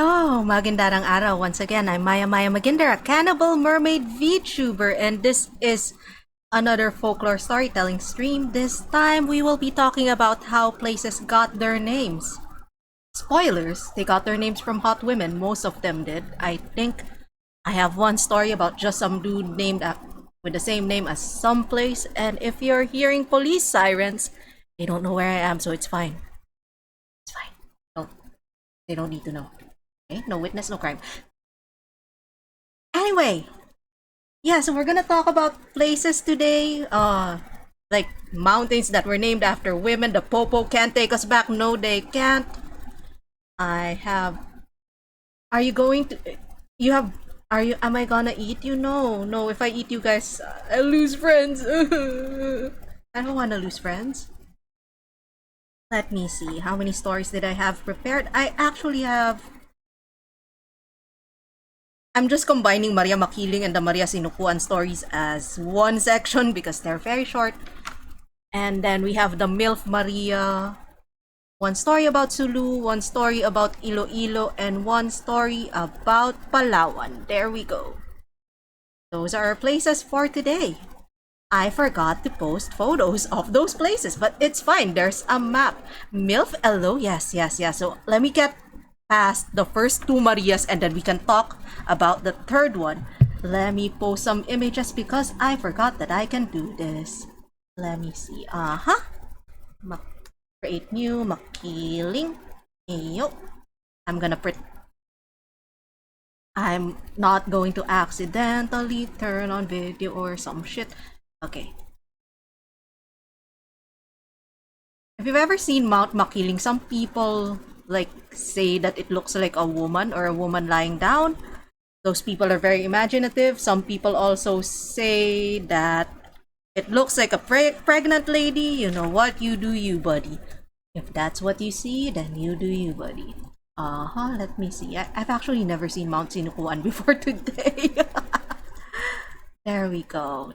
Hello, magandang araw. Once again, I'm Maya Maginder, a cannibal mermaid VTuber, and this is another folklore storytelling stream. This time, we will be talking about how places got their names. Spoilers, they got their names from hot women. Most of them did. I think I have one story about just some dude named with the same name as some place, and if you're hearing police sirens, they don't know where I am, so it's fine. It's fine. Don't, they don't need to know. Okay? No witness, no crime. Anyway, yeah, so we're gonna talk about places today. Like mountains that were named after women. The Popo can't take us back. No, they can't. I have. Are you going to? You have. Are you? Am I gonna eat you? No, no. If I eat you guys, I lose friends. I don't want to lose friends. Let me see. How many stories did I have prepared? I actually have. I'm just combining Maria Makiling and the Maria Sinukuan stories as one section because they're very short. And then we have the MILF Maria, one story about Sulu, one story about Iloilo, and one story about Palawan. There we go. Those are our places for today. I forgot to post photos of those places, but it's fine. There's a map. MILF Elo, yes. So let me get past the first two Marias and then we can talk about the third one. Let me post some images because I forgot that I can do this. Let me see. Create new Makiling. Yo. I'm not going to accidentally turn on video or some shit. Okay. If you've ever seen Mount Makiling, some people like say that it looks like a woman or a woman lying down. Those people are very imaginative. Some people also say that it looks like a pregnant lady. You know what? You do you, buddy. If that's what you see, then you do you, buddy. Let me see. I've actually never seen Mount Sinukuan before today. There we go.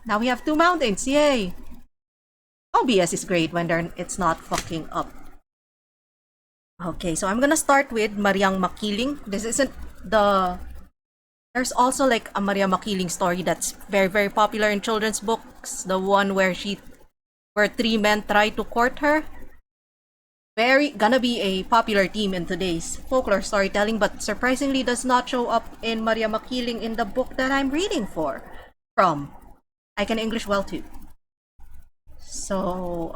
Now we have two mountains. Yay! OBS is great when it's not fucking up. Okay, so I'm gonna start with Mariang Makiling. This isn't the... There's also like a Maria Makiling story that's very, very popular in children's books. The one where three men try to court her. Gonna be a popular theme in today's folklore storytelling, but surprisingly does not show up in Maria Makiling in the book that I'm reading from. I can English well too. So,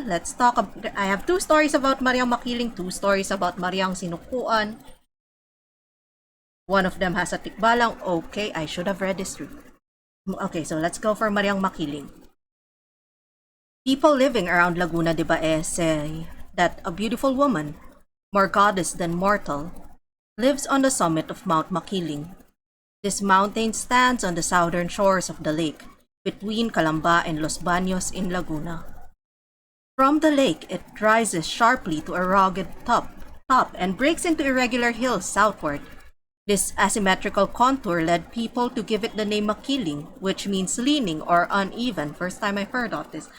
let's talk. I have two stories about Mariang Makiling, two stories about Mariang Sinukuan. One of them has a tikbalang. Okay, I should have read this through. Okay, so let's go for Mariang Makiling. People living around Laguna de Bae say that a beautiful woman, more goddess than mortal, lives on the summit of Mount Makiling. This mountain stands on the southern shores of the lake, between Calamba and Los Baños in Laguna. From the lake, it rises sharply to a rugged top and breaks into irregular hills southward. This asymmetrical contour led people to give it the name Makiling, which means leaning or uneven. First time I've heard of this.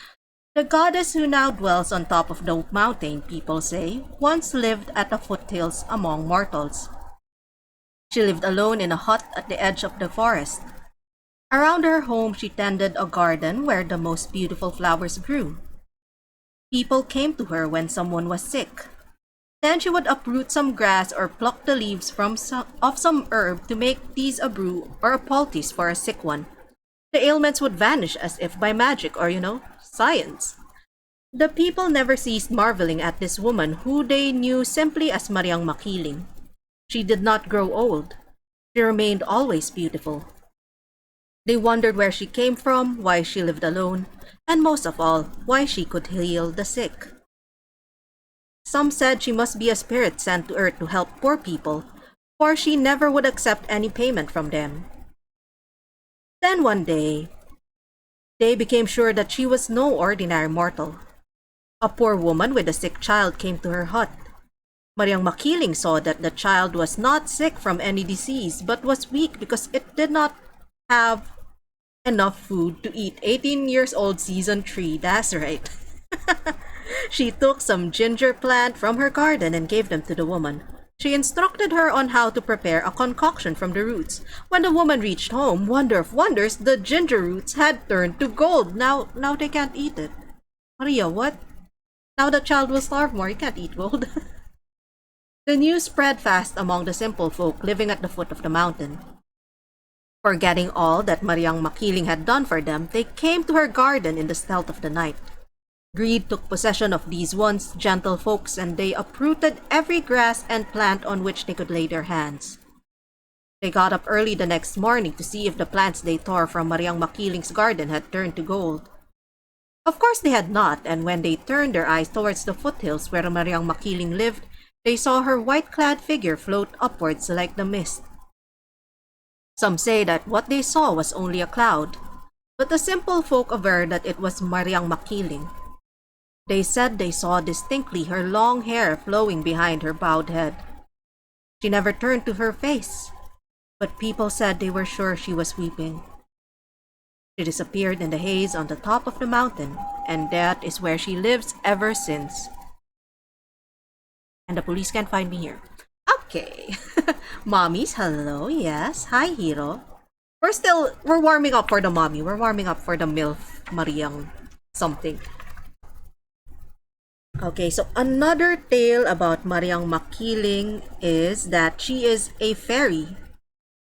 The goddess who now dwells on top of the mountain, people say, once lived at the foothills among mortals. She lived alone in a hut at the edge of the forest. Around her home, she tended a garden where the most beautiful flowers grew. People came to her when someone was sick. Then she would uproot some grass or pluck the leaves of some herb to make these a brew or a poultice for a sick one. The ailments would vanish as if by magic or, science. The people never ceased marveling at this woman who they knew simply as Mariang Makiling. She did not grow old. She remained always beautiful. They wondered where she came from, why she lived alone, and most of all, why she could heal the sick. Some said she must be a spirit sent to earth to help poor people, for she never would accept any payment from them. Then one day, they became sure that she was no ordinary mortal. A poor woman with a sick child came to her hut. Mariang Makiling saw that the child was not sick from any disease, but was weak because it did not have enough food to eat. 18 years old season 3, that's right. She took some ginger plant from her garden and gave them to the woman. She instructed her on how to prepare a concoction from the roots. When the woman reached home, wonder of wonders, the ginger roots had turned to gold. Now they can't eat it. Maria, what? Now the child will starve more. You can't eat gold. The news spread fast among the simple folk living at the foot of the mountain. Forgetting all that Mariang Makiling had done for them, they came to her garden in the stealth of the night. Greed took possession of these once gentle folks, and they uprooted every grass and plant on which they could lay their hands. They got up early the next morning to see if the plants they tore from Mariang Makiling's garden had turned to gold. Of course they had not, and when they turned their eyes towards the foothills where Mariang Makiling lived, they saw her white-clad figure float upwards like the mist. Some say that what they saw was only a cloud, but the simple folk aver that it was Mariang Makiling. They said they saw distinctly her long hair flowing behind her bowed head. She never turned to her face, but people said they were sure she was weeping. She disappeared in the haze on the top of the mountain, and that is where she lives ever since. And the police can't find me here. Okay. Mommies, hello, yes. Hi, Hiro. We're warming up for the mommy. We're warming up for the MILF Mariang something. Okay, so another tale about Mariang Makiling is that she is a fairy,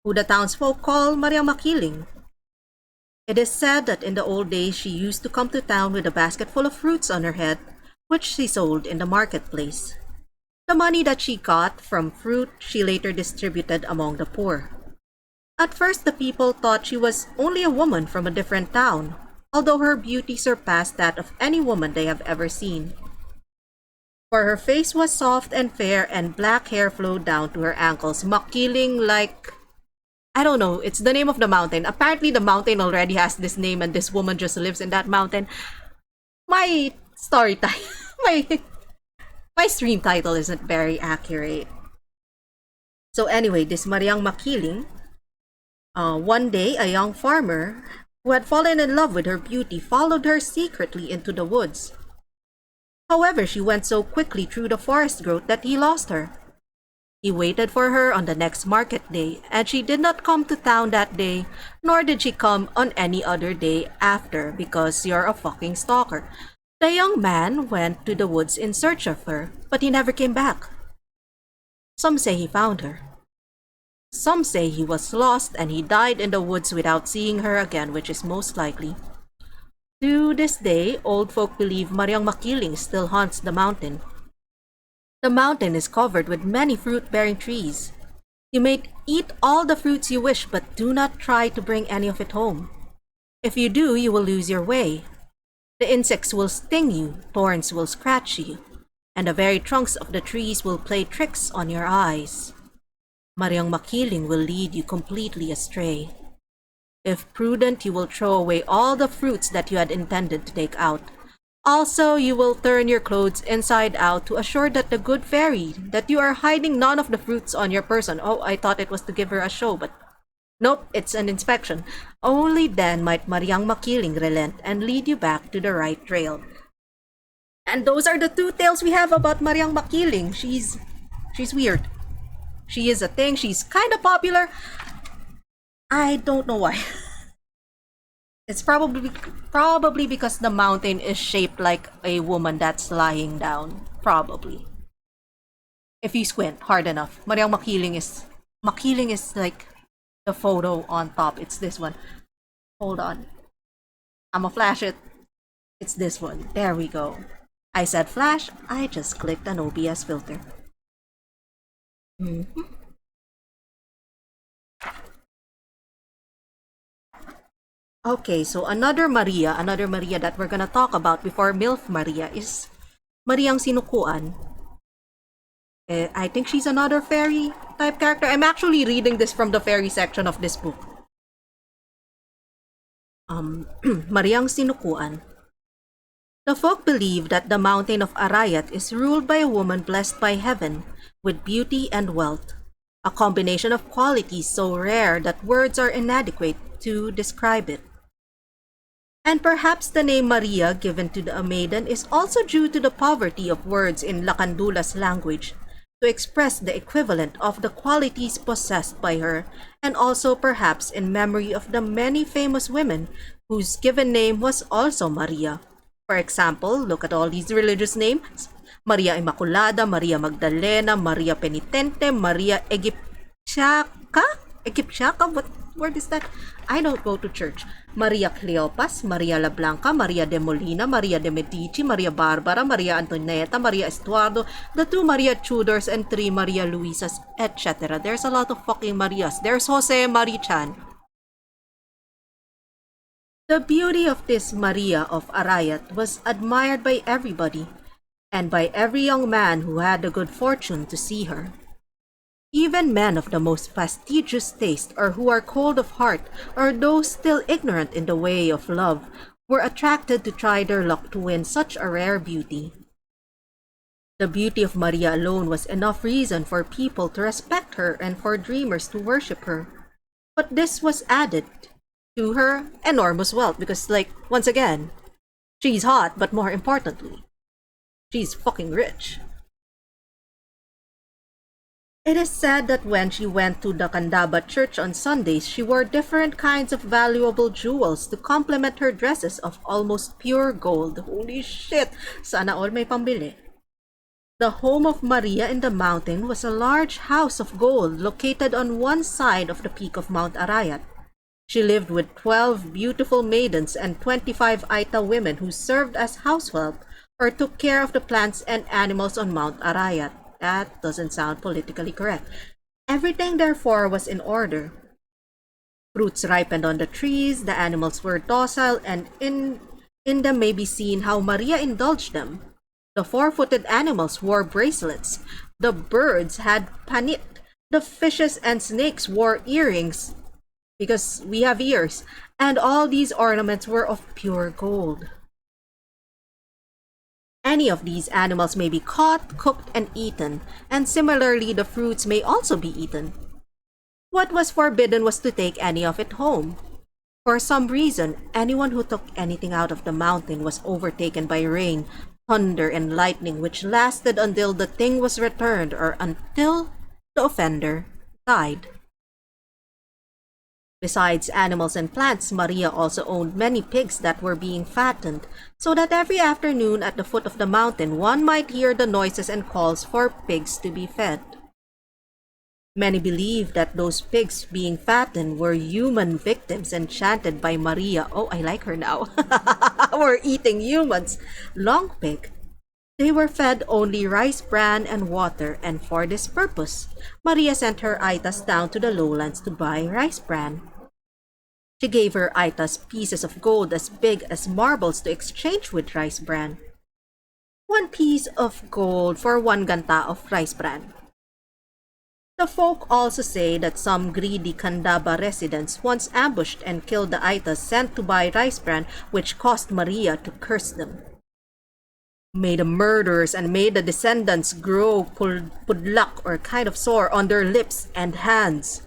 who the townsfolk call Mariang Makiling. It is said that in the old days she used to come to town with a basket full of fruits on her head, which she sold in the marketplace. The money that she got from fruit she later distributed among the poor. At first the people thought she was only a woman from a different town, although her beauty surpassed that of any woman they have ever seen. For her face was soft and fair, and black hair flowed down to her ankles, makiling like... I don't know, it's the name of the mountain. Apparently the mountain already has this name and this woman just lives in that mountain. My story time, my stream title isn't very accurate. So anyway, this Mariang Makiling, one day a young farmer who had fallen in love with her beauty followed her secretly into the woods. However, she went so quickly through the forest growth that he lost her. He waited for her on the next market day, and she did not come to town that day, nor did she come on any other day after, because you're a fucking stalker. The young man went to the woods in search of her, but he never came back. Some say he found her. Some say he was lost and he died in the woods without seeing her again, which is most likely. To this day, old folk believe Mariang Makiling still haunts the mountain. The mountain is covered with many fruit-bearing trees. You may eat all the fruits you wish, but do not try to bring any of it home. If you do, you will lose your way. The insects will sting you, thorns will scratch you, and the very trunks of the trees will play tricks on your eyes. Mariang Makiling will lead you completely astray. If prudent, you will throw away all the fruits that you had intended to take out. Also, you will turn your clothes inside out to assure that the good fairy that you are hiding none of the fruits on your person. Oh, I thought it was to give her a show, but nope, it's an inspection. Only then might Mariang Makiling relent and lead you back to the right trail. And those are the two tales we have about Mariang Makiling. She's weird. She is a thing. She's kind of popular. I don't know why. It's probably because the mountain is shaped like a woman that's lying down. Probably. If you squint hard enough. Mariang Makiling is like the photo on top. It's this one. Hold on. I'ma flash it. It's this one. There we go. I said flash. I just clicked an OBS filter. Okay, so another Maria that we're gonna talk about before MILF Maria is Mariang Sinukuan. I think she's another fairy type character. I'm actually reading this from the fairy section of this book. Mariang Sinukuan. The folk believe that the mountain of Arayat is ruled by a woman blessed by heaven with beauty and wealth, a combination of qualities so rare that words are inadequate to describe it. And perhaps the name Maria given to the maiden is also due to the poverty of words in Lacandula's language, to express the equivalent of the qualities possessed by her, and also perhaps in memory of the many famous women whose given name was also Maria. For example, look at all these religious names: Maria Immaculada, Maria Magdalena, Maria Penitente, Maria Egyptiaca? Egyptiaca? What word is that? I don't go to church. Maria Cleopas, Maria La Blanca, Maria de Molina, Maria de Medici, Maria Barbara, Maria Antonieta, Maria Estuardo, the two Maria Tudors, and three Maria Luisas, etc. There's a lot of fucking Marias. There's Jose Marichan. The beauty of this Maria of Arayat was admired by everybody, and by every young man who had the good fortune to see her. Even men of the most fastidious taste, or who are cold of heart, or those still ignorant in the way of love, were attracted to try their luck to win such a rare beauty. The beauty of Maria alone was enough reason for people to respect her and for dreamers to worship her. But this was added to her enormous wealth because, like, once again, she's hot, but more importantly, she's fucking rich. It is said that when she went to the Candaba church on Sundays, she wore different kinds of valuable jewels to complement her dresses of almost pure gold. Holy shit! Sana all may pambili. The home of Maria in the mountain was a large house of gold located on one side of the peak of Mount Arayat. She lived with 12 beautiful maidens and 25 Aita women who served as househelp or took care of the plants and animals on Mount Arayat. That doesn't sound politically correct. Everything, therefore, was in order. Fruits ripened on the trees, the animals were docile, and in them may be seen how Maria indulged them. The four-footed animals wore bracelets. The birds had panit. The fishes and snakes wore earrings, because we have ears, and all these ornaments were of pure gold. Any of these animals may be caught, cooked, and eaten, and similarly the fruits may also be eaten. What was forbidden was to take any of it home. For some reason, anyone who took anything out of the mountain was overtaken by rain, thunder, and lightning, which lasted until the thing was returned or until the offender died. Besides animals and plants, Maria also owned many pigs that were being fattened, so that every afternoon at the foot of the mountain one might hear the noises and calls for pigs to be fed. Many believe that those pigs being fattened were human victims enchanted by Maria. Oh, I like her now. Were eating humans. Long pig. They were fed only rice bran and water, and for this purpose, Maria sent her Aitas down to the lowlands to buy rice bran. She gave her Aitas pieces of gold as big as marbles to exchange with rice bran. 1 piece of gold for 1 ganta of rice bran. The folk also say that some greedy Candaba residents once ambushed and killed the Aitas sent to buy rice bran, which caused Maria to curse them. May the murderers and may the descendants grow pudlak or kind of sore on their lips and hands.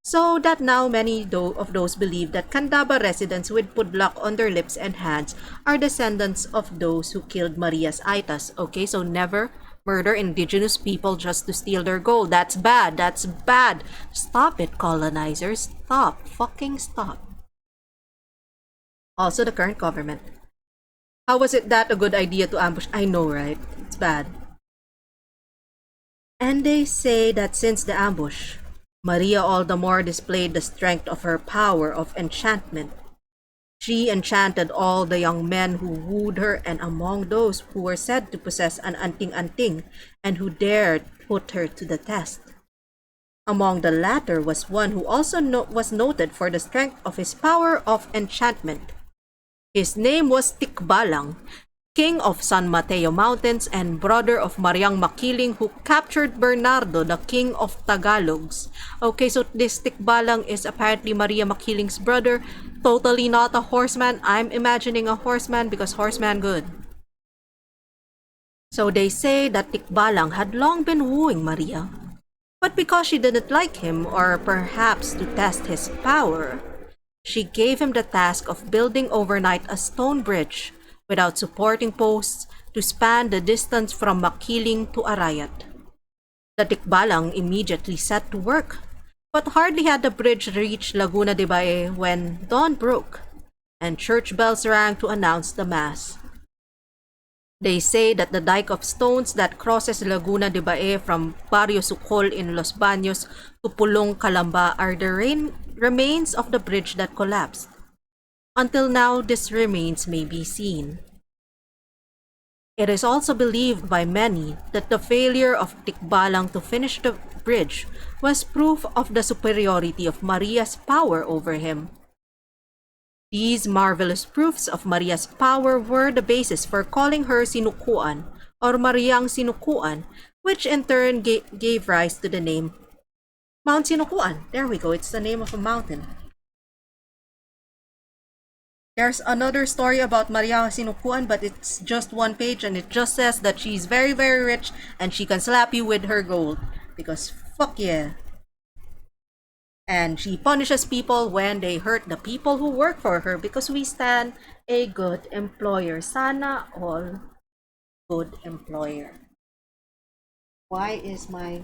So that now many of those believe that Candaba residents with pudlak on their lips and hands are descendants of those who killed Maria's Aitas. Okay, so never murder indigenous people just to steal their gold. That's bad. That's bad. Stop it, colonizers. Stop. Fucking stop. Also, the current government. How was it that a good idea to ambush? I know, right? It's bad. And they say that since the ambush, Maria all the more displayed the strength of her power of enchantment. She enchanted all the young men who wooed her, and among those who were said to possess an anting-anting and who dared put her to the test. Among the latter was one who also was noted for the strength of his power of enchantment. His name was Tikbalang, king of San Mateo Mountains and brother of Mariang Makiling, who captured Bernardo, the king of Tagalogs. Okay, so this Tikbalang is apparently Maria Makiling's brother. Totally not a horseman. I'm imagining a horseman because horseman good. So they say that Tikbalang had long been wooing Maria. But because she didn't like him, or perhaps to test his power, she gave him the task of building overnight a stone bridge without supporting posts to span the distance from Makiling to Arayat. The Tikbalang immediately set to work, but hardly had the bridge reached Laguna de Bae when dawn broke, and church bells rang to announce the mass. They say that the dike of stones that crosses Laguna de Bae from Barrio Sucol in Los Baños to Pulong, Calamba are the remains of the bridge that collapsed. Until now, these remains may be seen. It is also believed by many that the failure of Tikbalang to finish the bridge was proof of the superiority of Maria's power over him. These marvelous proofs of Maria's power were the basis for calling her Sinukuan or Mariang Sinukuan, which in turn gave rise to the name Mount Sinukuan. There we go, it's the name of a mountain. There's another story about Maria Sinukuan, but it's just one page and it just says that she's very, very rich and she can slap you with her gold. Because fuck yeah. And she punishes people when they hurt the people who work for her because we stand a good employer. Sana all good employer. Why is my...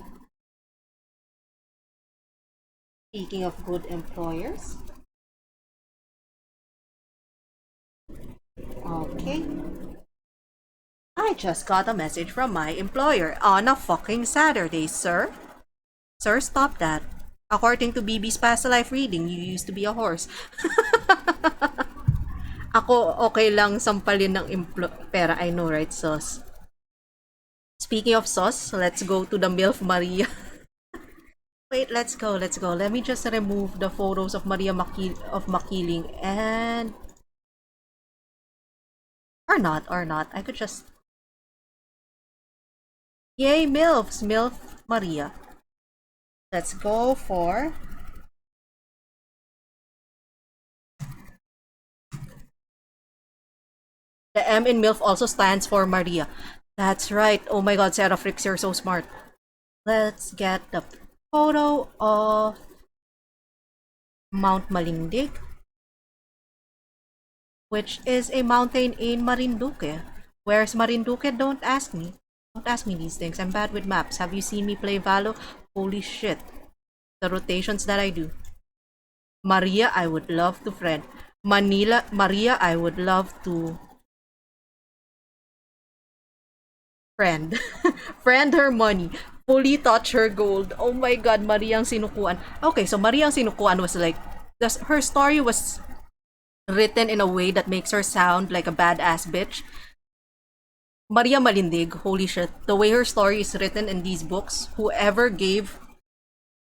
Speaking of good employers... Okay. I just got a message from my employer on a fucking Saturday, sir. Sir, stop that. According to BB's past life reading, you used to be a horse. Ako, okay lang sampalin ng pera. I know, right, sauce? Speaking of sauce, let's go to the MILF Maria. Wait, let's go. Let me just remove the photos of Maria Makiling and... Or not. I could just... Yay, MILFs! MILF Maria. Let's go for... The M in MILF also stands for Maria. That's right. Oh my god, Sarah Fricks, you're so smart. Let's get the photo of Mount Malindig, which is a mountain in Marinduque. Where's Marinduque? Don't ask me. Don't ask me these things. I'm bad with maps. Have you seen me play Valo? Holy shit. The rotations that I do. Maria, I would love to friend. Maria, I would love to friend. Friend her money. Fully touch her gold. Oh my god, Mariang Sinukuan. Okay, so Mariang Sinukuan was like... her story was written in a way that makes her sound like a badass bitch. Maria Malindig, holy shit, the way her story is written in these books, whoever gave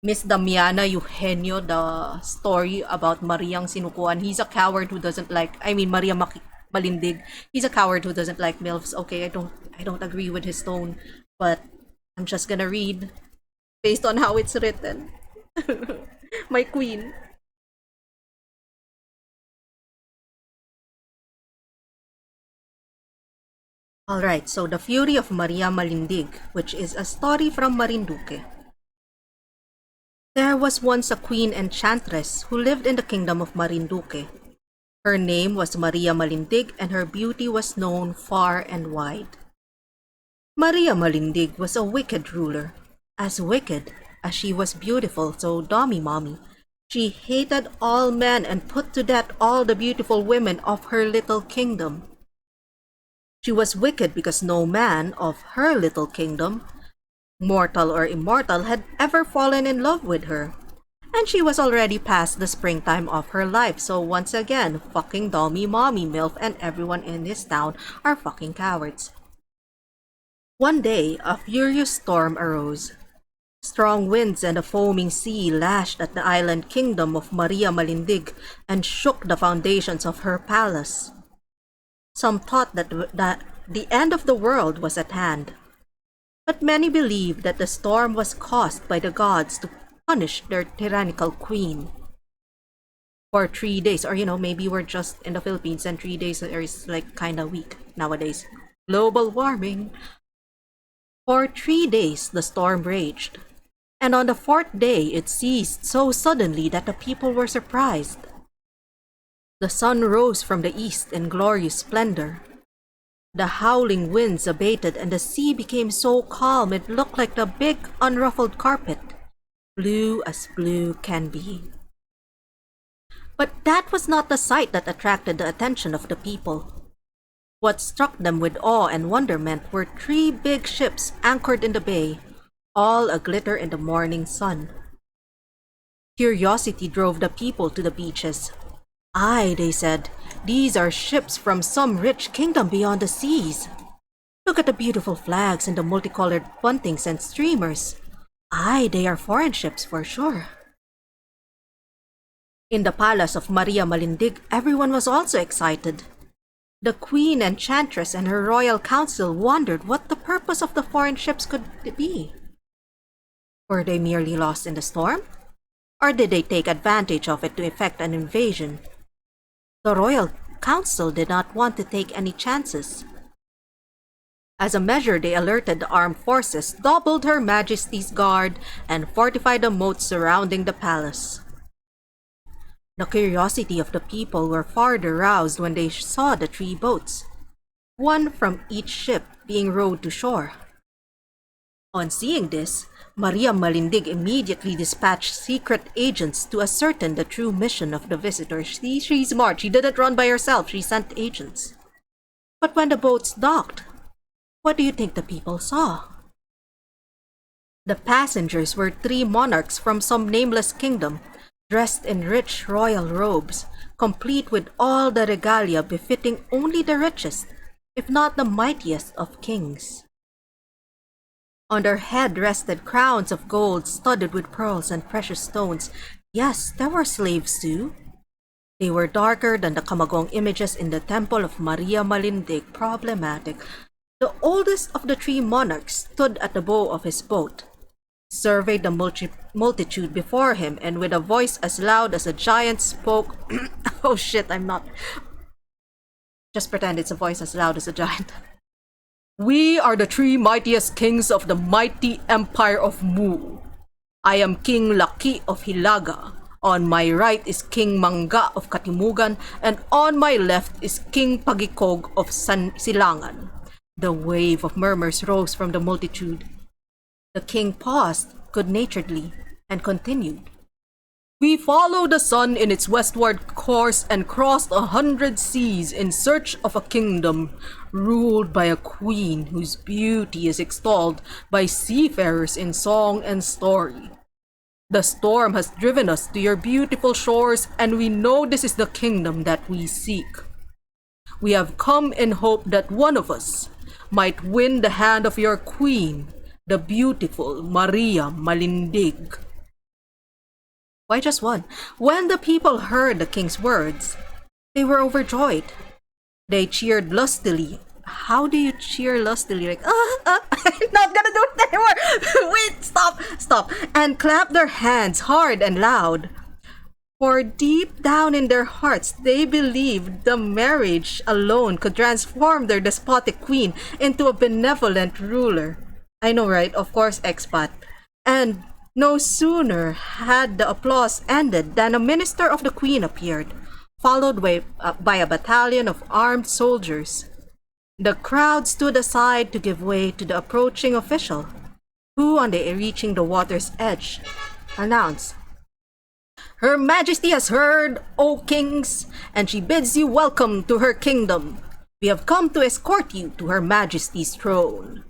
Miss Damiana Eugenio the story about Mariang Sinukuan, he's a coward who doesn't like, Maria Malindig, he's a coward who doesn't like MILFs. Okay, I don't agree with his tone, but I'm just gonna read based on how it's written. My queen. Alright, so The Fury of Maria Malindig, which is a story from Marinduque. There was once a queen enchantress who lived in the kingdom of Marinduque. Her name was Maria Malindig and her beauty was known far and wide. Maria Malindig was a wicked ruler. As wicked as she was beautiful, so Dommy Mommy. She hated all men and put to death all the beautiful women of her little kingdom. She was wicked because no man of her little kingdom, mortal or immortal, had ever fallen in love with her. And she was already past the springtime of her life, so once again, fucking Dommy Mommy, MILF, and everyone in this town are fucking cowards. One day, a furious storm arose. Strong winds and a foaming sea lashed at the island kingdom of Maria Malindig and shook the foundations of her palace. Some thought that the end of the world was at hand. But many believed that the storm was caused by the gods to punish their tyrannical queen. For 3 days, or maybe we're just in the Philippines and 3 days is like kinda weak nowadays. Global warming. For 3 days, the storm raged. And on the 4th day, it ceased so suddenly that the people were surprised. The sun rose from the east in glorious splendor. The howling winds abated and the sea became so calm it looked like a big unruffled carpet, blue as blue can be. But that was not the sight that attracted the attention of the people. What struck them with awe and wonderment were three big ships anchored in the bay, all aglitter in the morning sun. Curiosity drove the people to the beaches. "Aye," they said, "these are ships from some rich kingdom beyond the seas. Look at the beautiful flags and the multicolored buntings and streamers. Aye, they are foreign ships for sure." In the palace of Maria Malindig, everyone was also excited. The queen enchantress and her royal council wondered what the purpose of the foreign ships could be. Were they merely lost in the storm? Or did they take advantage of it to effect an invasion? The royal council did not want to take any chances. As a measure, they alerted the armed forces, doubled Her Majesty's guard, and fortified the moats surrounding the palace. The curiosity of the people were further roused when they saw the three boats, one from each ship being rowed to shore. On seeing this, Maria Malindig immediately dispatched secret agents to ascertain the true mission of the visitors. She's smart. She didn't run by herself. She sent agents. But when the boats docked, what do you think the people saw? The passengers were three monarchs from some nameless kingdom, dressed in rich royal robes, complete with all the regalia befitting only the richest, if not the mightiest of kings. On their head rested crowns of gold studded with pearls and precious stones. Yes, there were slaves too. They were darker than the kamagong images in the temple of Maria Malindig. Problematic. The oldest of the three monarchs stood at the bow of his boat, surveyed the multitude before him, and with a voice as loud as a giant spoke. Oh shit, I'm not. Just pretend it's a voice as loud as a giant. "We are the three mightiest kings of the mighty empire of Mu. I am King Laki of Hilaga. On my right is King Mangga of Katimugan, and on my left is King Pagikog of Silangan." The wave of murmurs rose from the multitude. The king paused good-naturedly and continued. "We followed the sun in its westward course and crossed 100 seas in search of a kingdom ruled by a queen whose beauty is extolled by seafarers in song and story. The storm has driven us to your beautiful shores, and we know this is the kingdom that we seek. We have come in hope that one of us might win the hand of your queen, the beautiful Maria Malindig." Why just one? When the people heard the king's words, they were overjoyed. They cheered lustily. How do you cheer lustily? Like, I'm not gonna do it anymore. Wait, stop. And clapped their hands hard and loud. For deep down in their hearts, they believed the marriage alone could transform their despotic queen into a benevolent ruler. I know, right? Of course, expat. And no sooner had the applause ended than a minister of the queen appeared, followed by a battalion of armed soldiers. The crowd stood aside to give way to the approaching official, who, on reaching the water's edge, announced, "Her Majesty has heard, O kings, and she bids you welcome to her kingdom. We have come to escort you to Her Majesty's throne."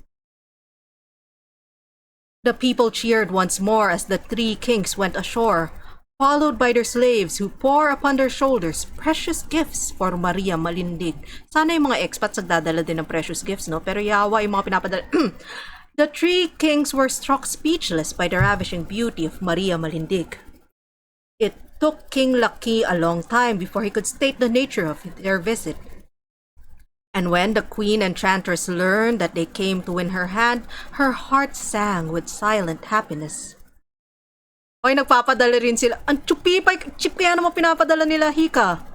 The people cheered once more as the three kings went ashore, followed by their slaves who pour upon their shoulders precious gifts for Maria Malindig. Sana yung mga expats nagdadala din ng precious gifts, no? Pero yawa yung mga pinapadala. The three kings were struck speechless by the ravishing beauty of Maria Malindig. It took King Laki a long time before he could state the nature of their visit. And when the queen enchantress learned that they came to win her hand, her heart sang with silent happiness. Oy, nagpapadala rin sila. Ang chupi kaya naman pinapadala nila, Hika.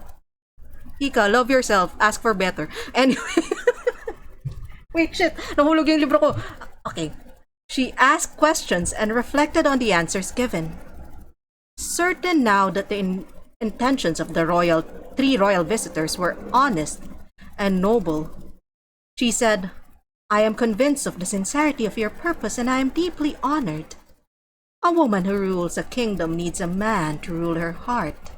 Hika, love yourself. Ask for better. Anyway. Wait, shit. Nahulog yung libro ko. Okay. She asked questions and reflected on the answers given. Certain now that the intentions of the three royal visitors were honest and noble, She said, I am convinced of the sincerity of your purpose, and I am deeply honored. A woman who rules a kingdom needs a man to rule her heart.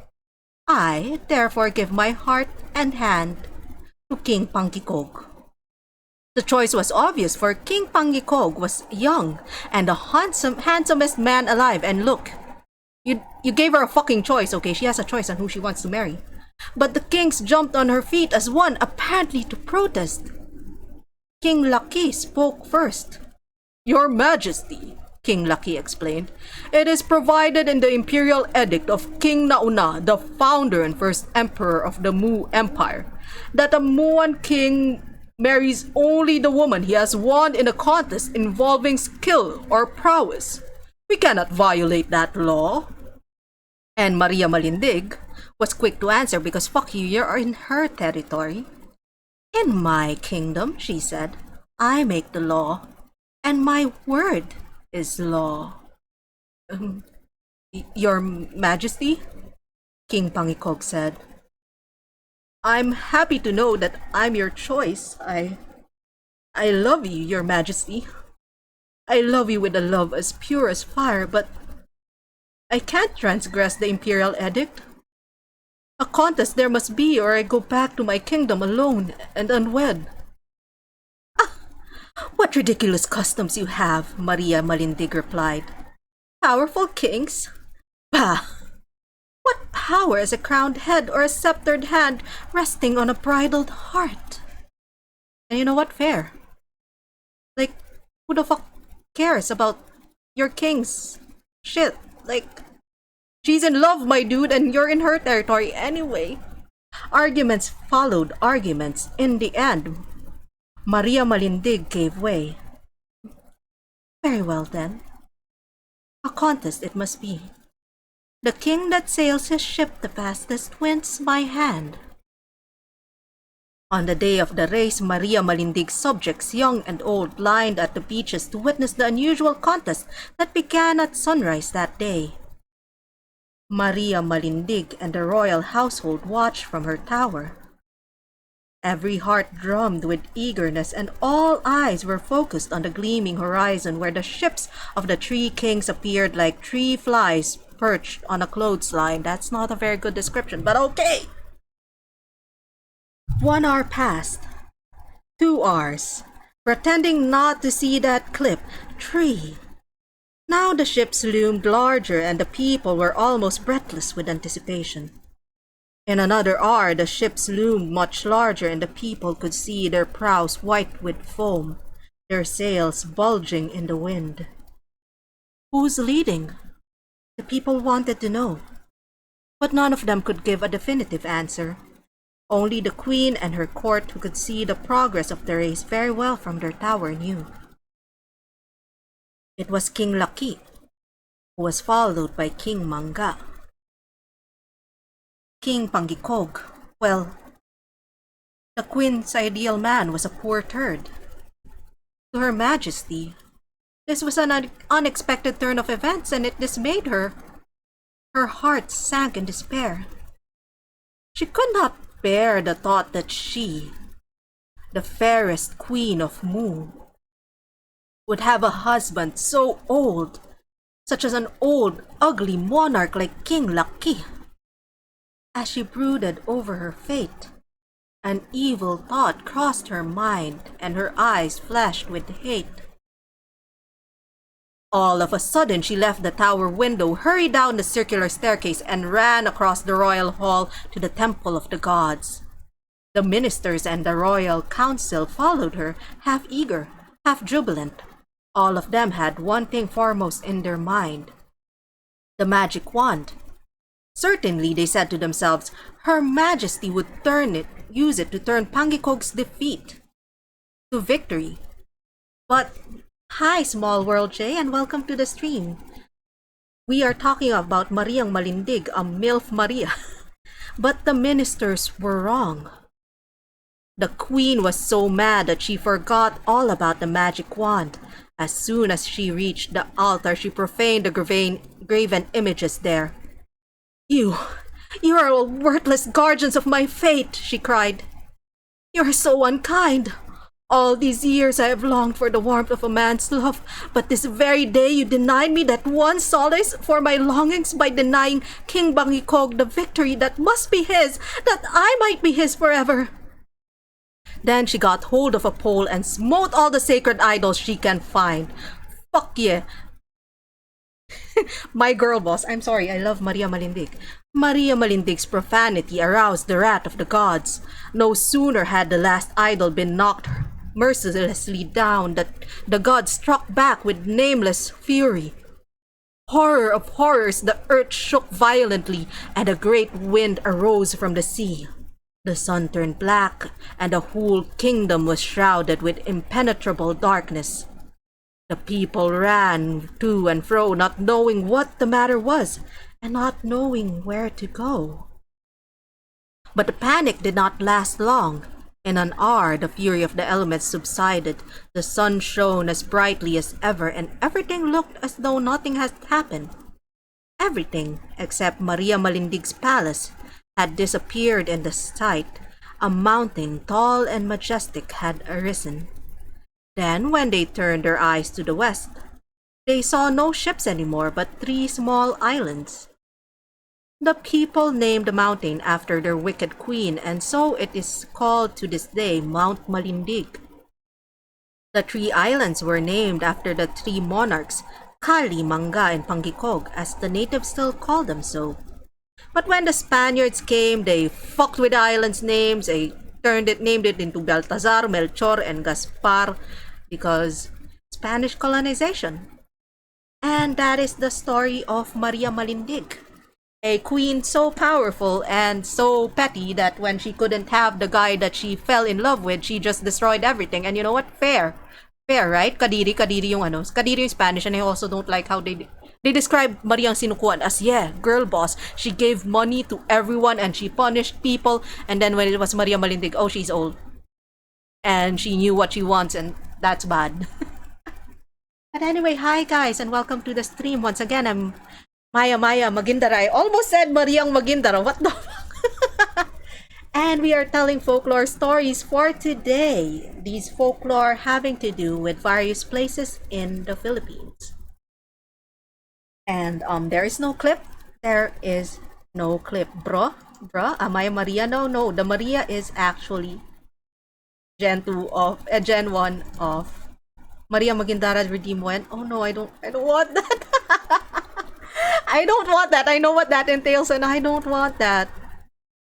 I, therefore, give my heart and hand to King Pangkikog. The choice was obvious, for King Pangkikog was young and the handsomest man alive. And look, you gave her a fucking choice, okay? She has a choice on who she wants to marry. But the kings jumped on her feet as one, apparently to protest. King Lucky spoke first. Your Majesty, King Lucky explained, it is provided in the imperial edict of King Nauna, the founder and first emperor of the Mu Empire, that a Muan king marries only the woman he has won in a contest involving skill or prowess. We cannot violate that law. And Maria Malindig was quick to answer because fuck you, you're in her territory. In my kingdom, she said, I make the law, and my word is law. Your Majesty? King Pangikog said, I'm happy to know that I'm your choice. I love you, Your Majesty. I love you with a love as pure as fire, but I can't transgress the imperial edict. A contest there must be, or I go back to my kingdom alone and unwed. Ah, what ridiculous customs you have, Maria Malindig replied. Powerful kings? Bah! What power is a crowned head or a sceptered hand resting on a bridled heart? And you know what? Fair. Like, who the fuck cares about your king's shit? Like, she's in love, my dude, and you're in her territory anyway. Arguments followed arguments. In the end, Maria Malindig gave way. Very well then. A contest it must be. The king that sails his ship the fastest wins my hand. On the day of the race, Maria Malindig's subjects, young and old, lined at the beaches to witness the unusual contest that began at sunrise that day. Maria Malindig and the royal household watched from her tower. Every heart drummed with eagerness, and all eyes were focused on the gleaming horizon where the ships of the three kings appeared like three flies perched on a clothesline. That's not a very good description, but okay! 1 hour passed. 2 hours. Pretending not to see that clip. 3. Now the ships loomed larger and the people were almost breathless with anticipation. In another hour, the ships loomed much larger and the people could see their prows white with foam, their sails bulging in the wind. Who's leading? The people wanted to know. But none of them could give a definitive answer. Only the queen and her court, who could see the progress of the race very well from their tower, knew. It was King Lucky, who was followed by King Manga. King Pangikog, well, the queen's ideal man was a poor turd. To Her Majesty, this was an unexpected turn of events, and it dismayed her. Her heart sank in despair. She could not bear the thought that she, the fairest queen of Mu, would have a husband so old, such as an old, ugly monarch like King Lucky. As she brooded over her fate, an evil thought crossed her mind and her eyes flashed with hate. All of a sudden, she left the tower window, hurried down the circular staircase, and ran across the royal hall to the temple of the gods. The ministers and the royal council followed her, half eager, half jubilant. All of them had one thing foremost in their mind: the magic wand. Certainly, they said to themselves, Her Majesty would use it to turn Pangikog's defeat to victory. But hi, small world Jay, and welcome to the stream. We are talking about Mariang Malindig, a MILF Maria. But the ministers were wrong. The queen was so mad that she forgot all about the magic wand. As soon as she reached the altar, she profaned the graven images there. You are all worthless guardians of my fate, she cried. You are so unkind. All these years I have longed for the warmth of a man's love, but this very day you denied me that one solace for my longings by denying King Bangikog the victory that must be his, that I might be his forever. Then she got hold of a pole and smote all the sacred idols she can find. Fuck yeah. My girl boss, I'm sorry, I love Maria Malindig. Maria Malindig's profanity aroused the wrath of the gods. No sooner had the last idol been knocked mercilessly down that the gods struck back with nameless fury. Horror of horrors, the earth shook violently, and a great wind arose from the sea. The sun turned black, and the whole kingdom was shrouded with impenetrable darkness. The people ran to and fro, not knowing what the matter was, and not knowing where to go. But the panic did not last long. In an hour, the fury of the elements subsided. The sun shone as brightly as ever, and everything looked as though nothing had happened. Everything, except Maria Malindig's palace, had disappeared in the sight. A mountain, tall and majestic, had arisen. Then, when they turned their eyes to the west, they saw no ships anymore, but 3 small islands. The people named the mountain after their wicked queen, and so it is called to this day Mount Malindig. The 3 islands were named after the 3 monarchs, Kali, Manga, and Pangikog, as the natives still call them so. But when the Spaniards came, they fucked with the islands' names. They named it into Baltazar, Melchor, and Gaspar because Spanish colonization. And that is the story of Maria Malindig, a queen so powerful and so petty that when she couldn't have the guy that she fell in love with, she just destroyed everything. And you know what? Fair. Fair, right? Kadiri yung ano. Kadiri yung Spanish, and I also don't like how they describe Mariang Sinukuan as, yeah, girl boss. She gave money to everyone and she punished people. And then when it was Maria Malindig, oh, she's old. And she knew what she wants, and that's bad. But anyway, hi guys, and welcome to the stream. Once again, I'm Maya Magindara. I almost said Mariang Magindara. What the fuck? And we are telling folklore stories for today. These folklore having to do with various places in the Philippines. And there is no clip. There is no clip, bro. Am I Maria? No. The Maria is actually Gen 2 of Gen 1 of Maria Magindara Redeem When. Oh no, I don't want that. I don't want that. I know what that entails, and I don't want that.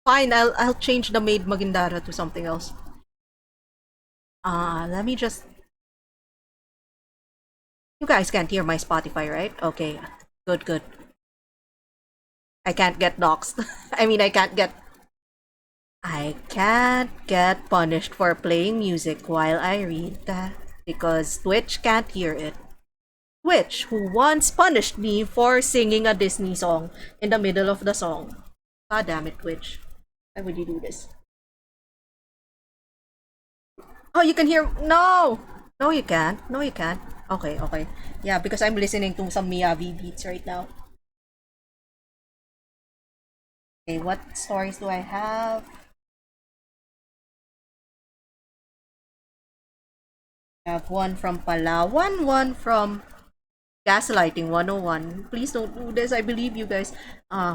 Fine, I'll change the Maid Magindara to something else. Let me just. You guys can't hear my Spotify, right? Okay, good. I can't get doxxed. I can't get punished for playing music while I read that because Twitch can't hear it. Twitch, who once punished me for singing a Disney song in the middle of the song. God damn it, Twitch. Why would you do this? Oh, you can hear. No, you can't. No, you can't. Okay. Yeah, because I'm listening to some Miyavi beats right now. Okay, what stories do I have? I have one from Palawan, one from Gaslighting 101. Please don't do this. I believe you guys.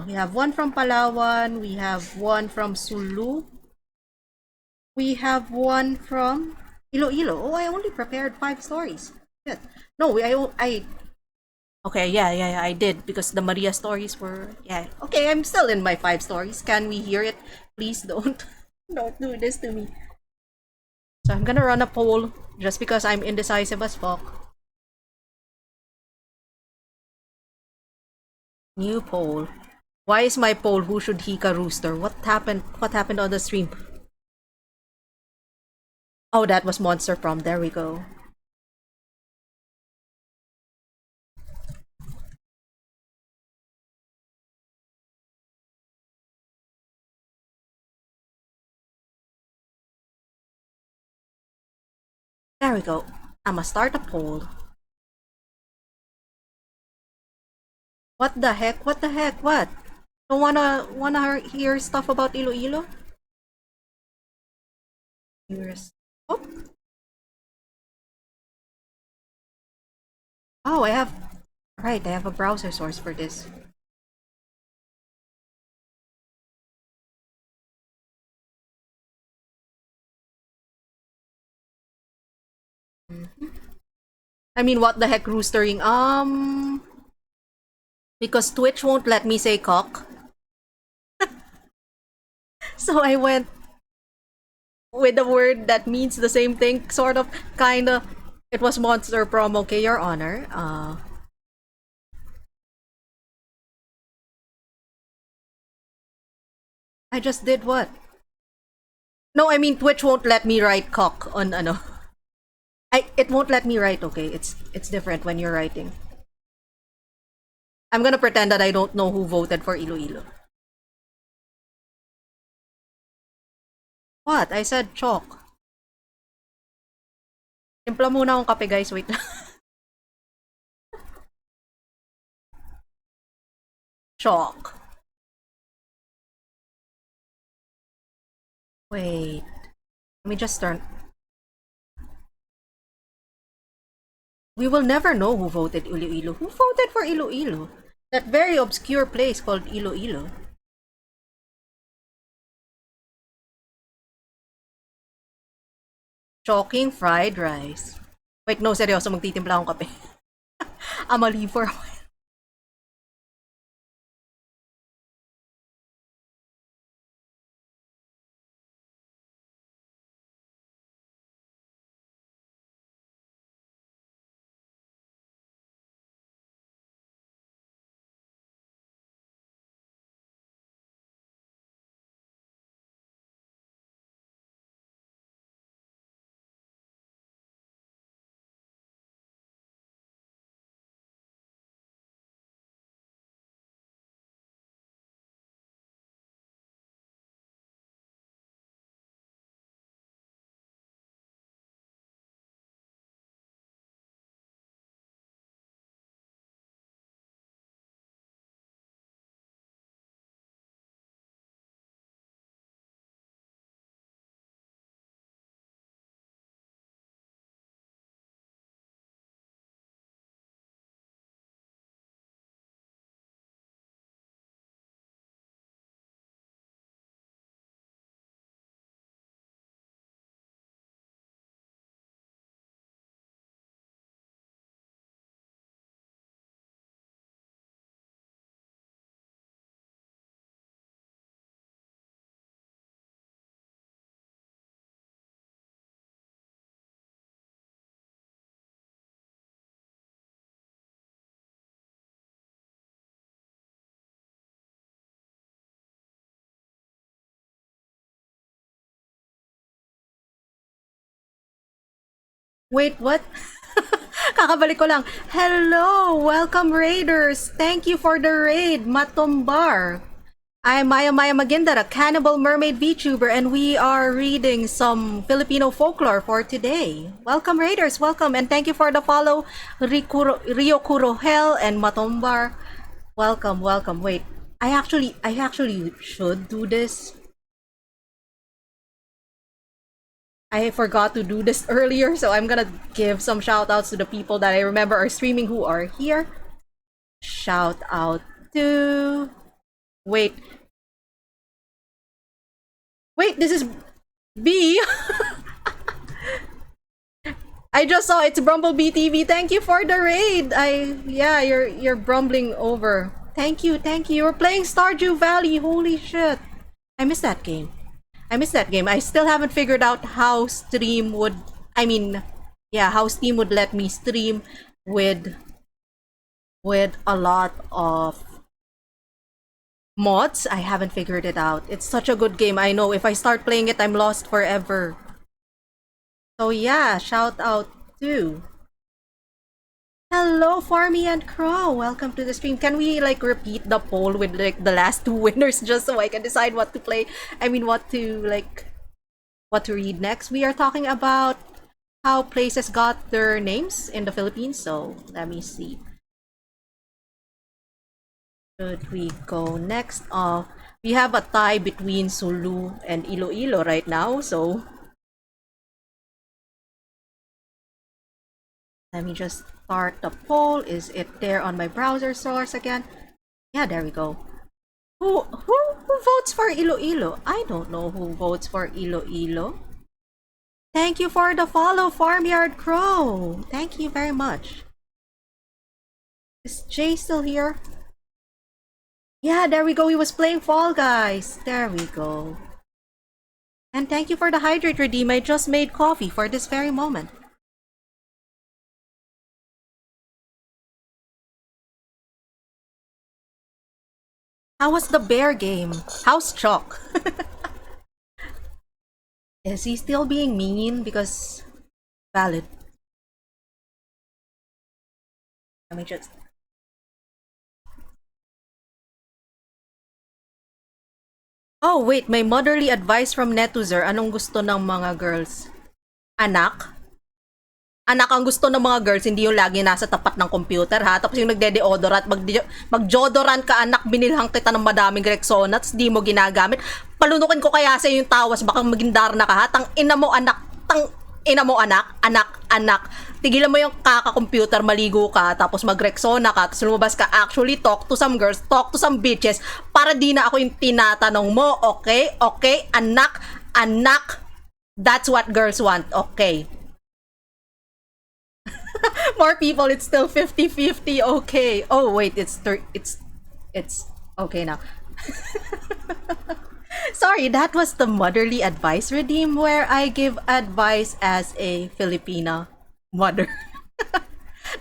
We have one from Palawan. We have one from Sulu. We have one from Iloilo. Oh, I only prepared 5 stories. Shit. No, I. Okay, yeah, I did because the Maria stories were. Yeah. Okay, I'm still in my 5 stories. Can we hear it? Please don't. Don't do this to me. So I'm gonna run a poll just because I'm indecisive as fuck. New poll. Why is my poll who should hika rooster? What happened on the stream? Oh, that was Monster Prom. There we go. There we go. I'ma start a poll. What the heck? What? Don't wanna hear stuff about Iloilo? Oh, Oh, I have. Right, I have a browser source for this. I mean, what the heck, roostering? Because Twitch won't let me say cock. So I went with a word that means the same thing, sort of, kinda. It was Monster Prom, okay, Your Honor. I just did what? No, I mean, Twitch won't let me write cock on ano. It won't let me write, okay? It's different when you're writing. I'm gonna pretend that I don't know who voted for Iloilo. What? I said chalk. Timpla muna akong kape, guys. Wait lang. Chalk. Wait. Let me just turn. We will never know who voted Iloilo. Who voted for Iloilo? That very obscure place called Iloilo. Shocking fried rice. Wait, no, seryoso, magtitimpla akong kape. I'm a leave for a while. Wait, what? Kakabalik ko lang. Hello! Welcome, Raiders! Thank you for the raid, Matumbar. I'm Maya Maya Magindar, a cannibal mermaid VTuber, and we are reading some Filipino folklore for today. Welcome, Raiders! Welcome, and thank you for the follow, Rio Kurohel and Matumbar. Welcome, welcome. Wait, I actually should do this. I forgot to do this earlier, so I'm gonna give some shout outs to the people that I remember are streaming who are here. Shout out to. Wait, wait, this is B. I just saw it's Brumblebee TV. Thank you for the raid. Yeah, you're brumbling over. Thank you, thank you. You're playing Stardew Valley. Holy shit. I missed that game. I missed that game. I still haven't figured out how stream would I mean, yeah, how Steam would let me stream with a lot of mods. I haven't figured it out. It's such a good game. I know if I start playing it, I'm lost forever. So yeah, shout out to. Hello, Farmy and Crow. Welcome to the stream. Can we like repeat the poll with like the last two winners just so I can decide what to play? I mean, what to read next? We are talking about how places got their names in the Philippines. So let me see. Should we go next? We have a tie between Sulu and Iloilo right now. So Let me just start the poll. Is it there on my browser source again? Yeah, there we go. Who votes for Iloilo? I don't know who votes for Iloilo. Thank you for the follow, Farmyard Crow. Thank you very much. Is Jay still here? Yeah, there we go. He was playing Fall Guys. There we go. And thank you for the hydrate redeem. I just made coffee for this very moment. How was the bear game? How's Chalk? Is he still being mean? Because valid. Let me just... Oh, wait. May motherly advice from Netuzer. Anong gusto ng mga girls? Anak? Anak ang gusto ng mga girls, hindi yung lagi nasa tapat ng computer, ha? Tapos yung nagde-deodorant, mag-deodorant ka, anak, binilhang kita ng madaming Rexona, tapos di mo ginagamit. Palunukin ko kaya sa yung tawas, baka maging darna ka, ha? Tang ina mo, anak. Tang ina mo, anak. Anak. Tigilan mo yung kaka-computer, maligo ka, tapos mag-Rexona ka, tapos lumabas ka, actually talk to some girls, talk to some bitches, para di na ako yung tinatanong mo, okay? Okay? Anak. That's what girls want, okay? More people, it's still 50-50. Okay. Oh wait, it's okay now. Sorry, that was the motherly advice redeem where I give advice as a Filipina mother.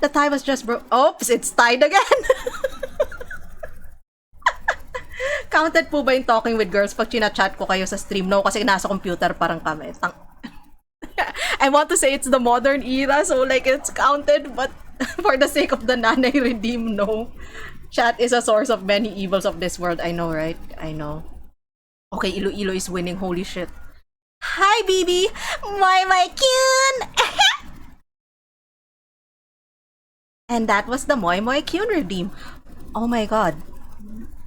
The tie was just oops, it's tied again. Counted po ba yung talking with girls pag chinachat ko kayo sa stream? No, kasi nasa computer parang kami. I want to say it's the modern era, so like it's counted, but for the sake of the nanay redeem, no. Chat is a source of many evils of this world. I know, right? I know. Okay, Iloilo is winning. Holy shit. Hi, BB! My Kyun! And that was the Moy Kyun redeem. Oh my god.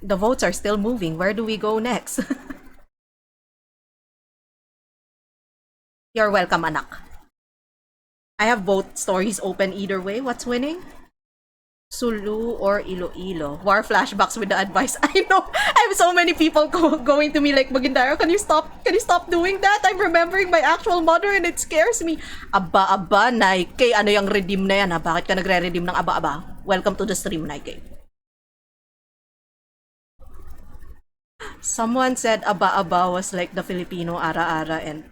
The votes are still moving. Where do we go next? You're welcome, anak. I have both stories open either way. What's winning? Sulu or Iloilo? War flashbacks with the advice. I know. I have so many people going to me like, Magindaro, can you stop doing that? I'm remembering my actual mother and it scares me. Aba, Nike. Ano yung redeem na yan, ha? Bakit ka nagre-redeem ng aba? Welcome to the stream, Nike. Someone said aba was like the Filipino ara-ara, and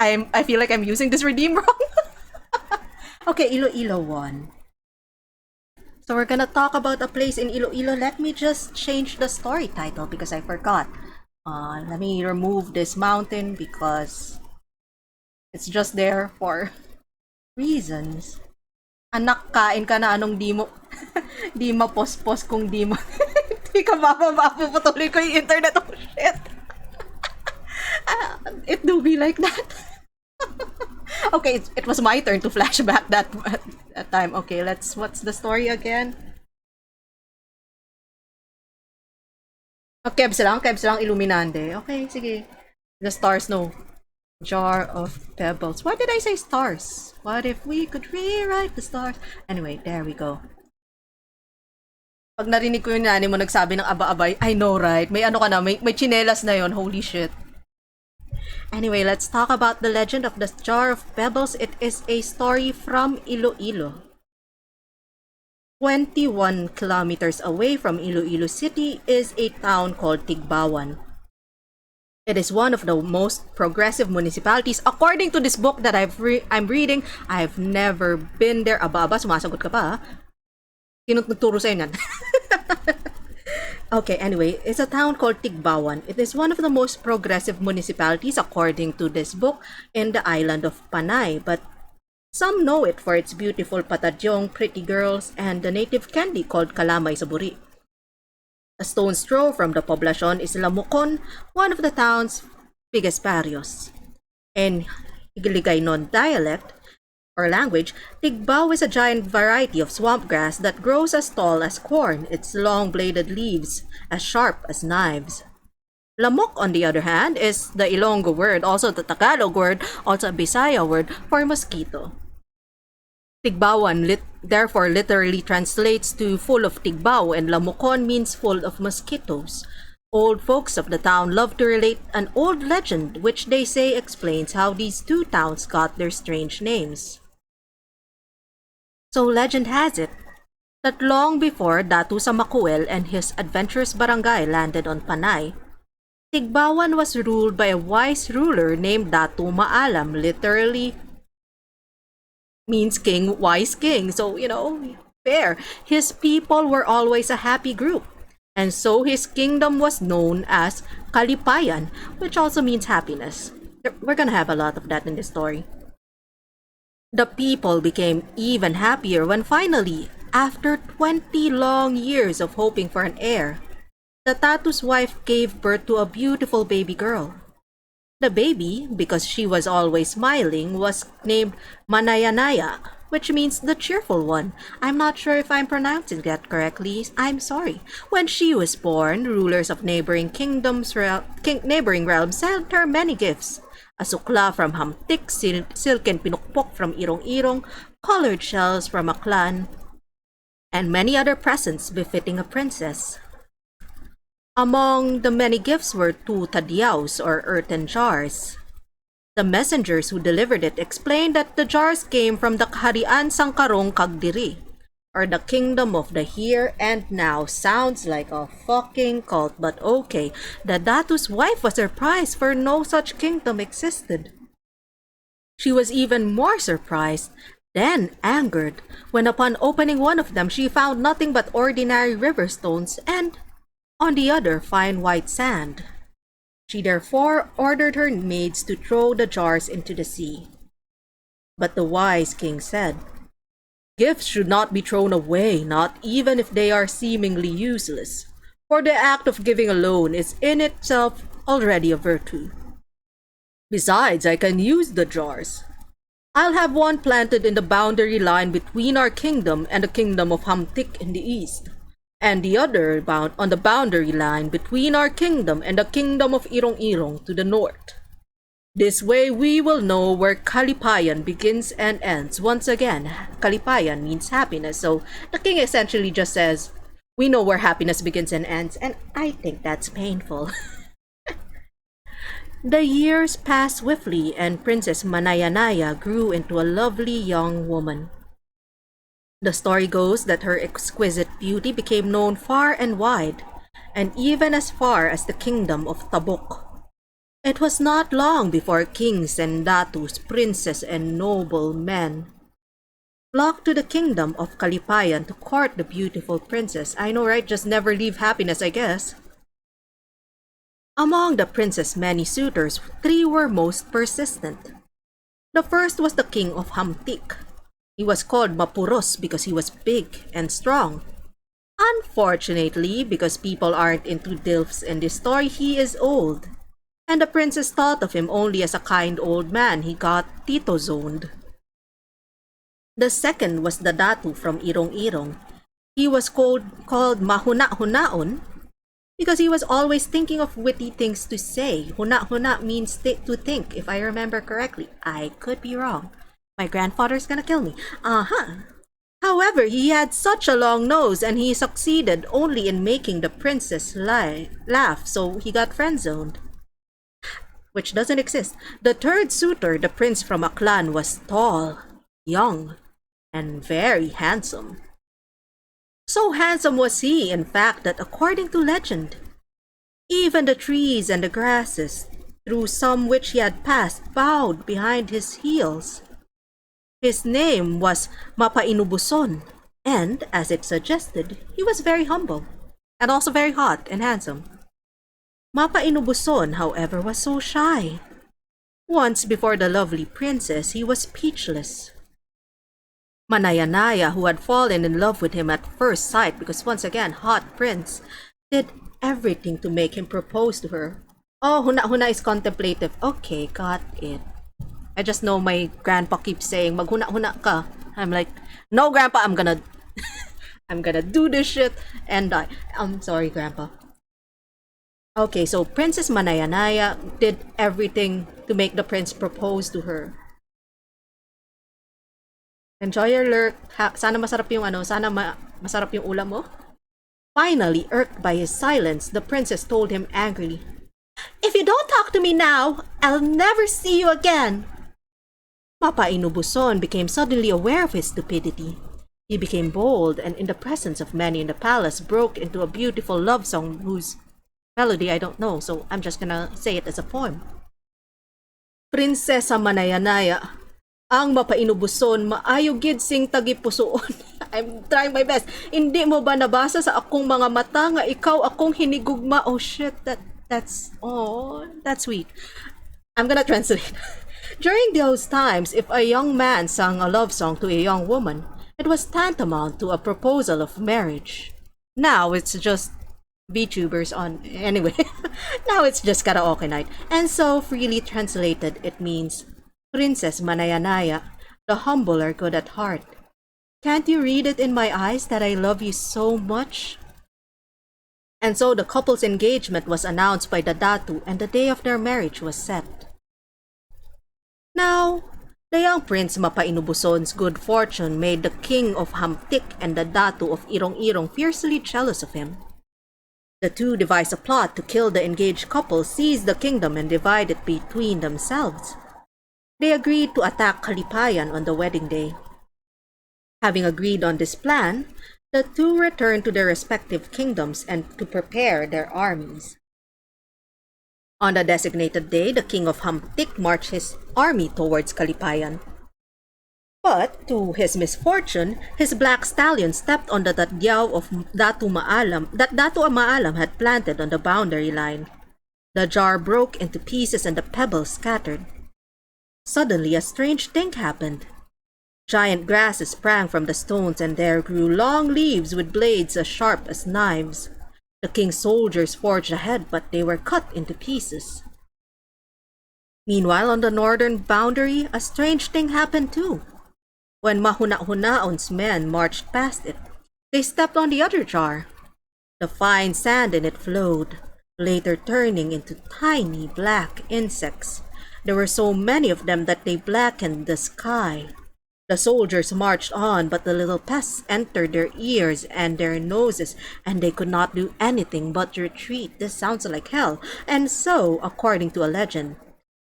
I feel like I'm using this redeem wrong. Okay, Iloilo won. So we're gonna talk about a place in Iloilo. Let me just change the story title because I forgot. Let me remove this mountain because it's just there for reasons. Anak, kain ka na, anong di mo di mapos-pos kung di mo di ka bababa, puputulin ko yung internet. Oh shit. It do be like that. Okay, it was my turn to flashback that time. Okay, what's the story again? Kebs lang, Illuminante. Okay, sige. The stars, no. Jar of pebbles. Why did I say stars? What if we could rewrite the stars? Anyway, there we go. Pag narinig ko yung nani mo nagsabi ng aba-abay, I know, right? May ano ka na, may chinelas na yon. Holy shit. Anyway, let's talk about the legend of the Jar of Pebbles. It is a story from Iloilo. 21 kilometers away from Iloilo City is a town called Tigbawan. It is one of the most progressive municipalities. According to this book that I'm reading, I've never been there. Aba, sumasagot ka pa, ha? Sino nagturo sa'yo yan? Okay, anyway, it's a town called Tigbawan. It is one of the most progressive municipalities, according to this book, in the island of Panay. But some know it for its beautiful patadyong, pretty girls, and the native candy called kalamay sa buri. A stone's throw from the poblacion is Lamukon, one of the town's biggest barrios. In Hiligaynon dialect, or language, Tigbao is a giant variety of swamp grass that grows as tall as corn, its long-bladed leaves as sharp as knives. Lamok, on the other hand, is the Ilonggo word, also the Tagalog word, also a Bisaya word for mosquito. Tigbawan therefore literally translates to full of tigbao, and Lamukon means full of mosquitoes. Old folks of the town love to relate an old legend which they say explains how these two towns got their strange names. So legend has it that long before Datu Samakuel and his adventurous barangay landed on Panay, Tigbawan was ruled by a wise ruler named Datu Maalam, literally means king, wise king. So, fair. His people were always a happy group. And so his kingdom was known as Kalipayan, which also means happiness. We're gonna have a lot of that in this story. The people became even happier when finally, after 20 long years of hoping for an heir, the Tatu's wife gave birth to a beautiful baby girl. The baby, because she was always smiling, was named Manayanaya, which means the cheerful one. I'm not sure if I'm pronouncing that correctly. I'm sorry. When she was born, rulers of neighboring neighboring realms sent her many gifts. A sukla from Hamtik, silken pinukpok from Irong-Irong, colored shells from Aklan, and many other presents befitting a princess. Among the many gifts were two tadyaos or earthen jars. The messengers who delivered it explained that the jars came from the Kaharian Sangkarong Kagdiri, or the kingdom of the here and now. Sounds like a fucking cult, but okay. The Datu's wife was surprised, for no such kingdom existed. She was even more surprised, then angered, when upon opening one of them she found nothing but ordinary river stones and, on the other, fine white sand. She therefore ordered her maids to throw the jars into the sea. But the wise king said, "Gifts should not be thrown away, not even if they are seemingly useless, for the act of giving alone is in itself already a virtue. Besides, I can use the jars. I'll have one planted in the boundary line between our kingdom and the kingdom of Hamtik in the east, and the other on the boundary line between our kingdom and the kingdom of Irong-Irong to the north. This way we will know where Kalipayan begins and ends." Once again, Kalipayan means happiness, so the king essentially just says, we know where happiness begins and ends, and I think that's painful. The years passed swiftly, and Princess Manayanaya grew into a lovely young woman. The story goes that her exquisite beauty became known far and wide, and even as far as the kingdom of Tabuk. It was not long before kings and datus, princes and noble men flocked to the kingdom of Kalipayan to court the beautiful princess. I know, right? Just never leave happiness, I guess. Among the princess' many suitors, 3 were most persistent. The first was the king of Hamtik. He was called Mapuros because he was big and strong. Unfortunately, because people aren't into DILFs in this story, he is old. And the princess thought of him only as a kind old man. He got tito-zoned. The second was the Datu from Irong-Irong. He was called Mahuna-Hunaon because he was always thinking of witty things to say. Huna-Huna means to think, if I remember correctly. I could be wrong. My grandfather's gonna kill me. However, he had such a long nose and he succeeded only in making the princess laugh, so he got friend-zoned. Which doesn't exist. The third suitor, the prince from Aklan, was tall, young, and very handsome. So handsome was he, in fact, that according to legend, even the trees and the grasses, through some which he had passed, bowed behind his heels. His name was Mapainubuson, and, as it suggested, he was very humble, and also very hot and handsome. Mapainubuson, however, was so shy. Once before the lovely princess, he was speechless. Manayanaya, who had fallen in love with him at first sight because once again, hot prince, did everything to make him propose to her. Oh, huna-huna is contemplative. Okay, got it. I just know my grandpa keeps saying, maghuna-huna ka. I'm like, no, grandpa, I'm gonna do this shit and die. I'm sorry, grandpa. Okay, so Princess Manayanaya did everything to make the prince propose to her. Enjoy your lurk. Sana masarap yung masarap yung ulam mo. Finally, irked by his silence, the princess told him angrily, "If you don't talk to me now, I'll never see you again." Papa Inubuson became suddenly aware of his stupidity. He became bold and in the presence of many in the palace broke into a beautiful love song whose melody I don't know, so I'm just gonna say it as a poem. Prinsesa Manayanaya, ang mapainubuson, maayo gid sing tagipusoon. I'm trying my best. Hindi mo ba nabasa sa akong mga mata nga ikaw akong hinigugma? Oh shit, that's sweet. I'm gonna translate. During those times, if a young man sang a love song to a young woman, it was tantamount to a proposal of marriage. Now it's just VTubers on anyway. Now it's just karaoke night. And so freely translated it means Princess Manayanaya, the humble are good at heart. Can't you read it in my eyes that I love you so much? And so the couple's engagement was announced by the Datu and the day of their marriage was set. Now, the young Prince Mapainubuson's good fortune made the king of Hamtik and the Datu of Irong-Irong fiercely jealous of him. The two devised a plot to kill the engaged couple, seize the kingdom, and divide it between themselves. They agreed to attack Kalipayan on the wedding day. Having agreed on this plan, the two returned to their respective kingdoms and to prepare their armies. On the designated day, the king of Hamtik marched his army towards Kalipayan. But, to his misfortune, his black stallion stepped on the tadyao of Datu Maalam that Datu Maalam had planted on the boundary line. The jar broke into pieces and the pebbles scattered. Suddenly, a strange thing happened. Giant grasses sprang from the stones and there grew long leaves with blades as sharp as knives. The king's soldiers forged ahead, but they were cut into pieces. Meanwhile, on the northern boundary, a strange thing happened too. When Mahuna-Hunaon's men marched past it, they stepped on the other jar. The fine sand in it flowed, later turning into tiny black insects. There were so many of them that they blackened the sky. The soldiers marched on, but the little pests entered their ears and their noses, and they could not do anything but retreat. This sounds like hell. And so, according to a legend,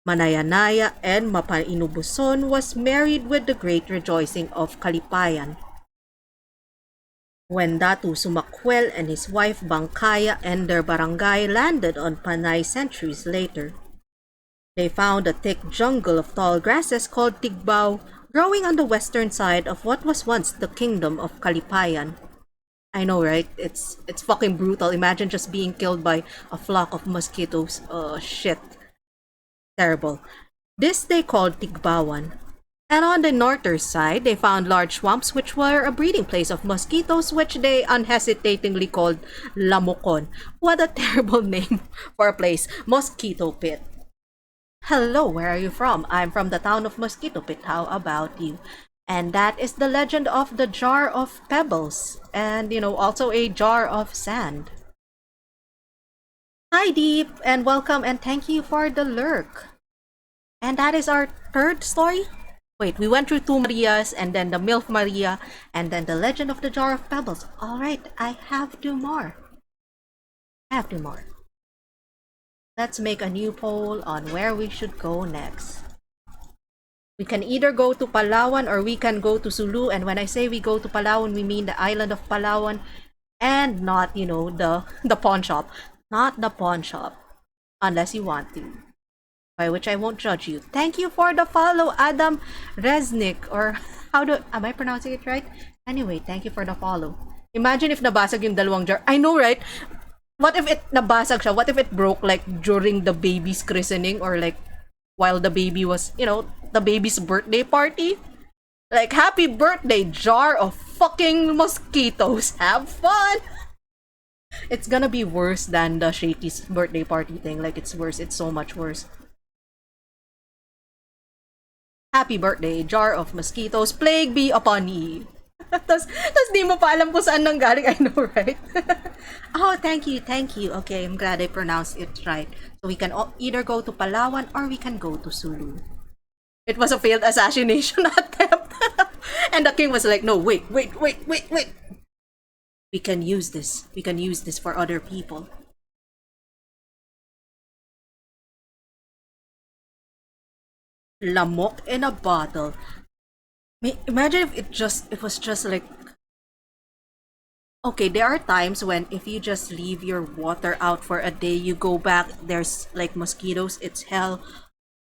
Manayanaya and Mapainubuson was married with the great rejoicing of Kalipayan. When Datu Sumakwel and his wife Bangkaya and their barangay landed on Panay centuries later, they found a thick jungle of tall grasses called Tigbao growing on the western side of what was once the kingdom of Kalipayan. I know, right? It's fucking brutal. Imagine just being killed by a flock of mosquitoes. Oh, shit. Terrible. This they called Tigbawan. And on the northern side, they found large swamps which were a breeding place of mosquitoes which they unhesitatingly called Lamokon. What a terrible name for a place. Mosquito Pit. Hello, where are you from? I'm from the town of Mosquito Pit. How about you? And that is the legend of the jar of pebbles. And, also a jar of sand. Hi Deep, and welcome and thank you for the lurk. And that is our third story. Wait, we went through two Marias and then the MILF Maria and then the legend of the jar of pebbles. Alright, I have two more. Let's make a new poll on where we should go next. We can either go to Palawan or we can go to Sulu. And when I say we go to Palawan, we mean the island of Palawan and not, the pawn shop. Not the pawn shop, unless you want to, by which I won't judge you. Thank you for the follow, Adam Resnick, or am I pronouncing it right? Anyway, thank you for the follow. Imagine if nabasag yung dalawang jar. I know, right? What if it nabasag siya? What if it broke like during the baby's christening or like while the baby was, the baby's birthday party? Like, happy birthday, jar of fucking mosquitoes. Have fun! It's gonna be worse than the Shaky's birthday party thing. Like, it's worse. It's so much worse. Happy birthday, jar of mosquitoes. Plague be upon ye. tas di mo pa alam kung saan nanggaling. I know, right? Oh, thank you. Okay, I'm glad I pronounced it right. So we can either go to Palawan or we can go to Sulu. It was a failed assassination attempt. And the king was like, no, wait. We can use this. We can use this for other people. Lamok in a bottle. Imagine if it was just like, okay, there are times when if you just leave your water out for a day, you go back, there's like mosquitoes, it's hell.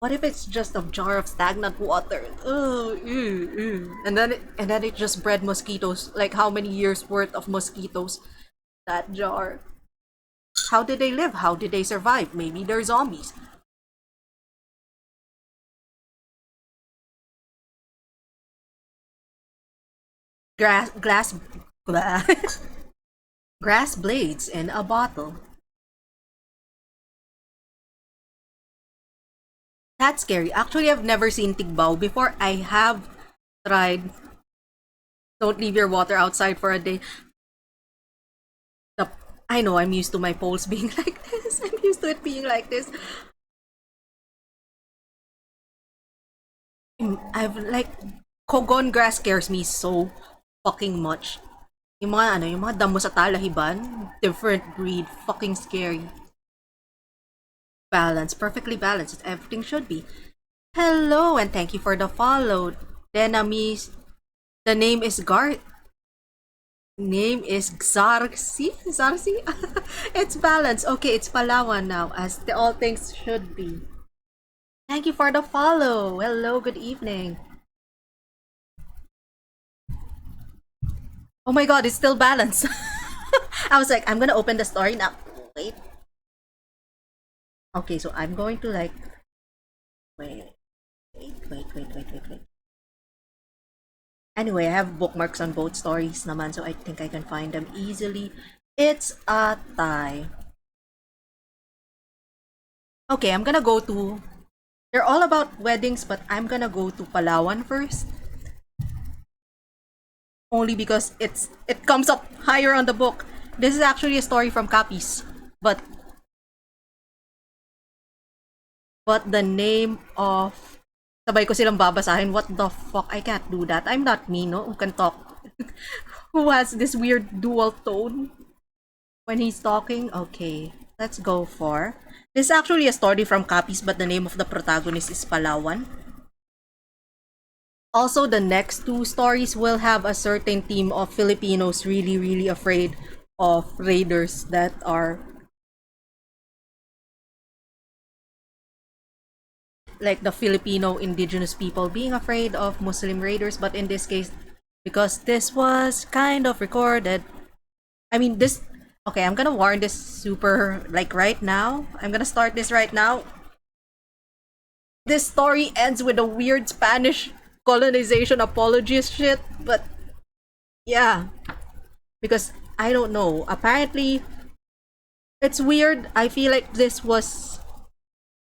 What if it's just a jar of stagnant water? Ugh, ew, ew. And then it just bred mosquitoes. Like how many years worth of mosquitoes that jar? How did they live? How did they survive? Maybe they're zombies. Glass glass grass blades in a bottle. That's scary. Actually, I've never seen tigbao before. I have tried. Don't leave your water outside for a day. The, I know I'm used to my poles being like this. I'm used to it being like this. I've like Kogon grass scares me so fucking much. Yung mga damo sa talahiban, different breed, fucking scary. Balance, perfectly balanced, as everything should be. Hello, and thank you for the follow. Denamis, the name is Xarxi? Xarxi? It's balanced. Okay, it's Palawan now, as all things should be. Thank you for the follow. Hello, good evening. Oh my god, it's still balanced. I was like, I'm gonna open the story now. Wait. Okay, so I'm going to like... Wait. Anyway, I have bookmarks on both stories naman, so I think I can find them easily. It's a tie. Okay, I'm gonna go to... They're all about weddings, but I'm gonna go to Palawan first. Only because it comes up higher on the book. This is actually a story from Capiz, but the name of... Sabay ko silang babasahin. What the fuck? I can't do that. I'm not me, no? Who can talk. Who has this weird dual tone when he's talking? Okay, let's go for... This is actually a story from Capiz, but the name of the protagonist is Palawan. Also, the next two stories will have a certain team of Filipinos really afraid of raiders that are like the Filipino indigenous people being afraid of Muslim raiders. But in this case, because this was kind of recorded, I mean this... Okay, I'm gonna warn this super, like right now. I'm gonna start this right now. This story ends with a weird Spanish colonization apologist shit, but yeah, because I don't know, apparently it's weird. I feel like this was...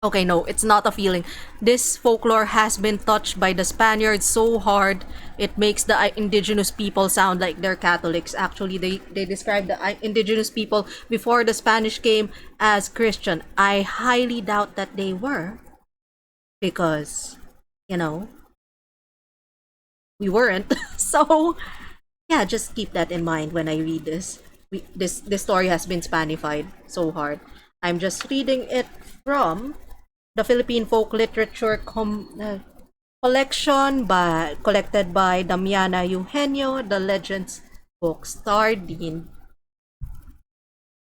Okay, no, it's not a feeling. This folklore has been touched by the Spaniards so hard, it makes the indigenous people sound like they're Catholics. Actually, they describe the indigenous people before the Spanish came as Christian. I highly doubt that they were, because, you know, we weren't. So yeah, just keep that in mind when I read this. This story has been Spanified so hard. I'm just reading it from the Philippine Folk Literature collection collected by Damiana Eugenio, the Legends book, Stardeen.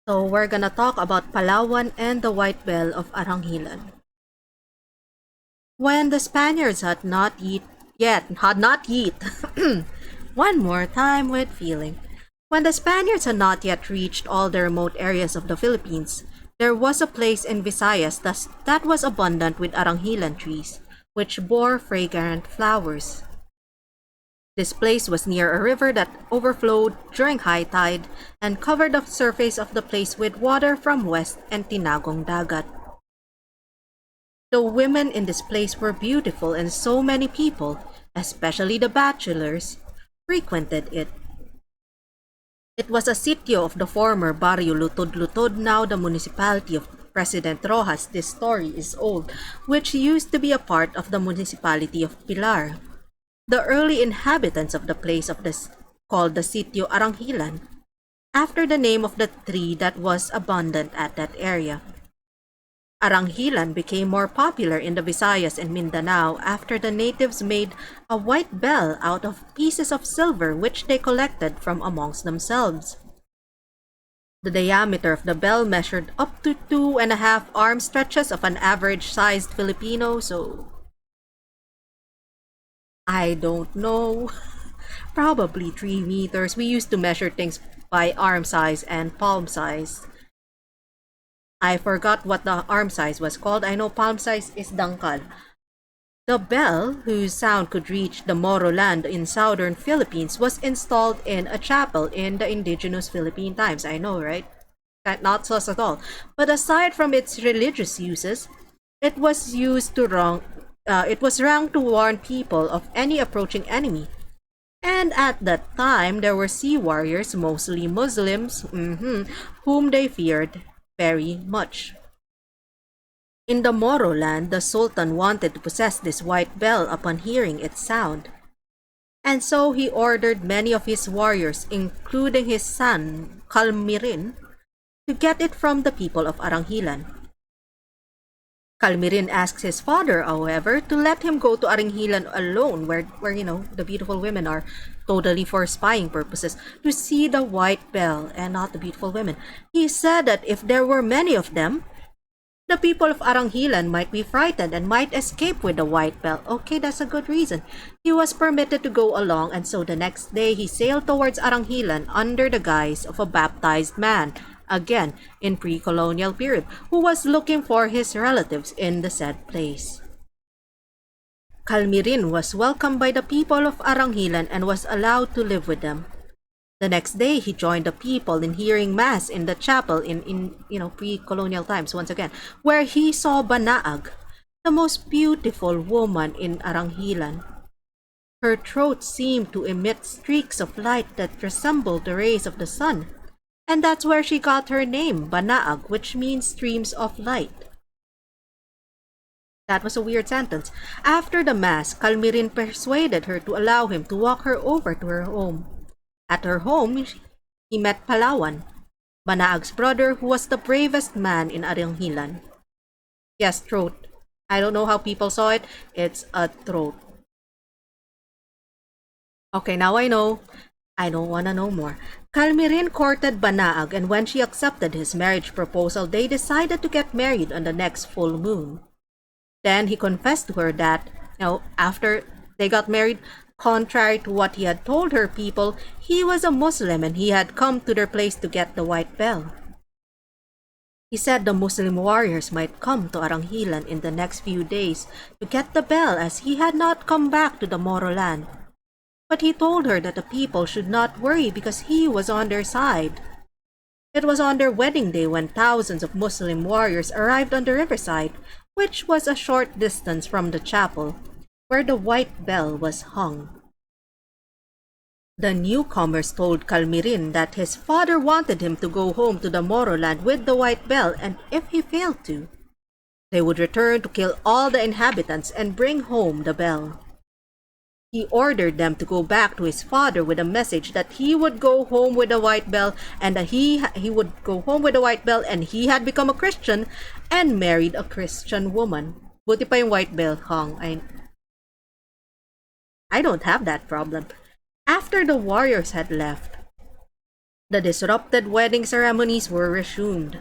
So we're gonna talk about Palawan and the White Bell of Aranghilan. When the Spaniards had not yet one more time with feeling. When the Spaniards had not yet reached all the remote areas of the Philippines, there was a place in Visayas that was abundant with aranghilan trees, which bore fragrant flowers. This place was near a river that overflowed during high tide and covered the surface of the place with water from west and tinagong dagat. The women in this place were beautiful, and so many people, especially the bachelors, frequented it. It was a sitio of the former Barrio Lutod-Lutod, now the municipality of President Rojas. This story is old, which used to be a part of the municipality of Pilar. the early inhabitants of the place of this called the Sitio Aranghilan, after the name of the tree that was abundant at that area. Aranghilan became more popular in the Visayas and Mindanao after the natives made a white bell out of pieces of silver which they collected from amongst themselves. The diameter of the bell measured up to 2.5 arm stretches of an average-sized Filipino, so I don't know. Probably 3 meters. We used to measure things by arm size and palm size. I forgot what the arm size was called. I know palm size is dangkal. The bell, whose sound could reach the Moro land in southern Philippines, was installed in a chapel in the indigenous Philippine times. I know, right? Not sus at all. But aside from its religious uses, it was used to it was rung to warn people of any approaching enemy. And at that time, there were sea warriors, mostly Muslims, whom they feared very much. In the Moro land, the Sultan wanted to possess this white bell upon hearing its sound. And so he ordered many of his warriors, including his son, Kalmirin, to get it from the people of Aranghilan. Kalmirin asks his father, however, to let him go to Aranghilan alone, where the beautiful women are, totally for spying purposes, to see the white bell and not the beautiful women. He said that if there were many of them, the people of Aranghilan might be frightened and might escape with the white bell. Okay, that's a good reason. He was permitted to go along, and so the next day he sailed towards Aranghilan under the guise of a baptized man, again in pre-colonial period, who was looking for his relatives in the said place. Kalmirin was welcomed by the people of Aranghilan and was allowed to live with them. The next day, he joined the people in hearing mass in the chapel in pre-colonial times once again, where he saw Banaag, the most beautiful woman in Aranghilan. Her throat seemed to emit streaks of light that resembled the rays of the sun, and that's where she got her name, Banaag, which means streams of light. That was a weird sentence. After the mass, Kalmirin persuaded her to allow him to walk her over to her home. At her home, he met Palawan, Banaag's brother, who was the bravest man in Aranghilan. Yes, throat. I don't know how people saw it. It's a throat. Okay, now I know. I don't want to know more. Kalmirin courted Banaag, and when she accepted his marriage proposal, they decided to get married on the next full moon. Then he confessed to her that, after they got married, contrary to what he had told her people, he was a Muslim and he had come to their place to get the white bell. He said the Muslim warriors might come to Aranghilan in the next few days to get the bell, as he had not come back to the Moro land. But he told her that the people should not worry because he was on their side. It was on their wedding day when thousands of Muslim warriors arrived on the riverside, which was a short distance from the chapel, where the white bell was hung. The newcomers told Kalmirin that his father wanted him to go home to the Moro land with the white bell, and if he failed to, they would return to kill all the inhabitants and bring home the bell. He ordered them to go back to his father with a message that he would go home with the white bell, and that he would go home with the white bell, and he had become a Christian and married a Christian woman. Buti pa yung white bell hung. I don't have that problem. After the warriors had left, the disrupted wedding ceremonies were resumed.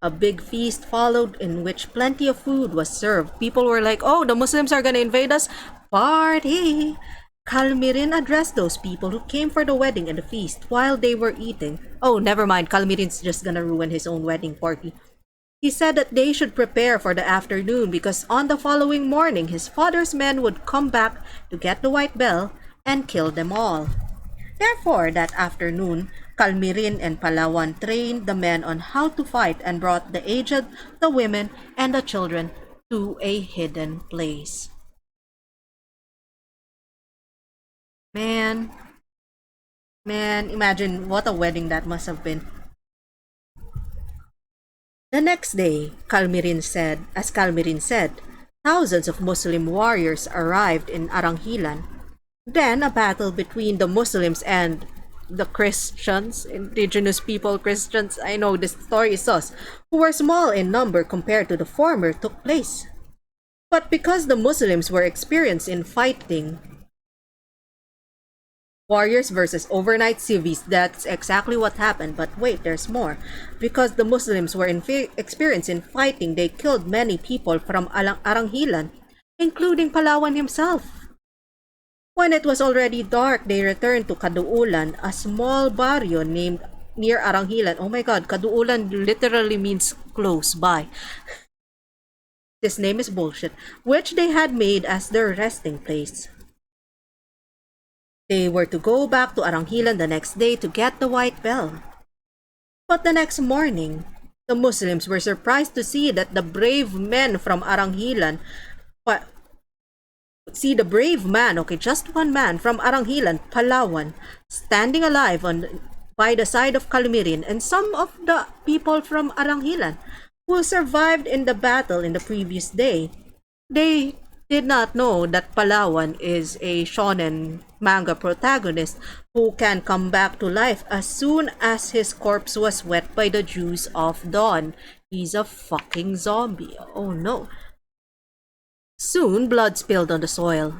A big feast followed in which plenty of food was served. People were like, oh, the Muslims are gonna invade us? Party! Kalmirin addressed those people who came for the wedding and the feast while they were eating. Oh, never mind, Kalmirin's just gonna ruin his own wedding party. He said that they should prepare for the afternoon because on the following morning his father's men would come back to get the white bell and kill them all. Therefore, that afternoon, Kalmirin and Palawan trained the men on how to fight and brought the aged, the women, and the children to a hidden place. Man, imagine what a wedding that must have been. The next day, Kalmirin said, thousands of Muslim warriors arrived in Aranghilan. Then a battle between the Muslims and the Christians, indigenous people, Christians, I know this story is sus, who were small in number compared to the former, took place. But because the Muslims were experienced in fighting warriors versus overnight civvies, that's exactly what happened. But wait, there's more. Because the Muslims were experienced in fighting, they killed many people from Aranghilan, including Palawan himself. When it was already dark, they returned to Kaduulan, a small barrio named near Aranghilan. Oh my god, Kaduulan literally means close by. This name is bullshit, which they had made as their resting place. They were to go back to Aranghilan the next day to get the white bell. But the next morning, the Muslims were surprised to see that the brave men from Aranghilan see the brave man, okay, just one man from Aranghilan, Palawan, standing alive by the side of Calmirin, and some of the people from Aranghilan who survived in the battle in the previous day. They did not know that Palawan is a shonen manga protagonist who can come back to life as soon as his corpse was wet by the juice of dawn. He's a fucking zombie. Oh no. Soon, blood spilled on the soil.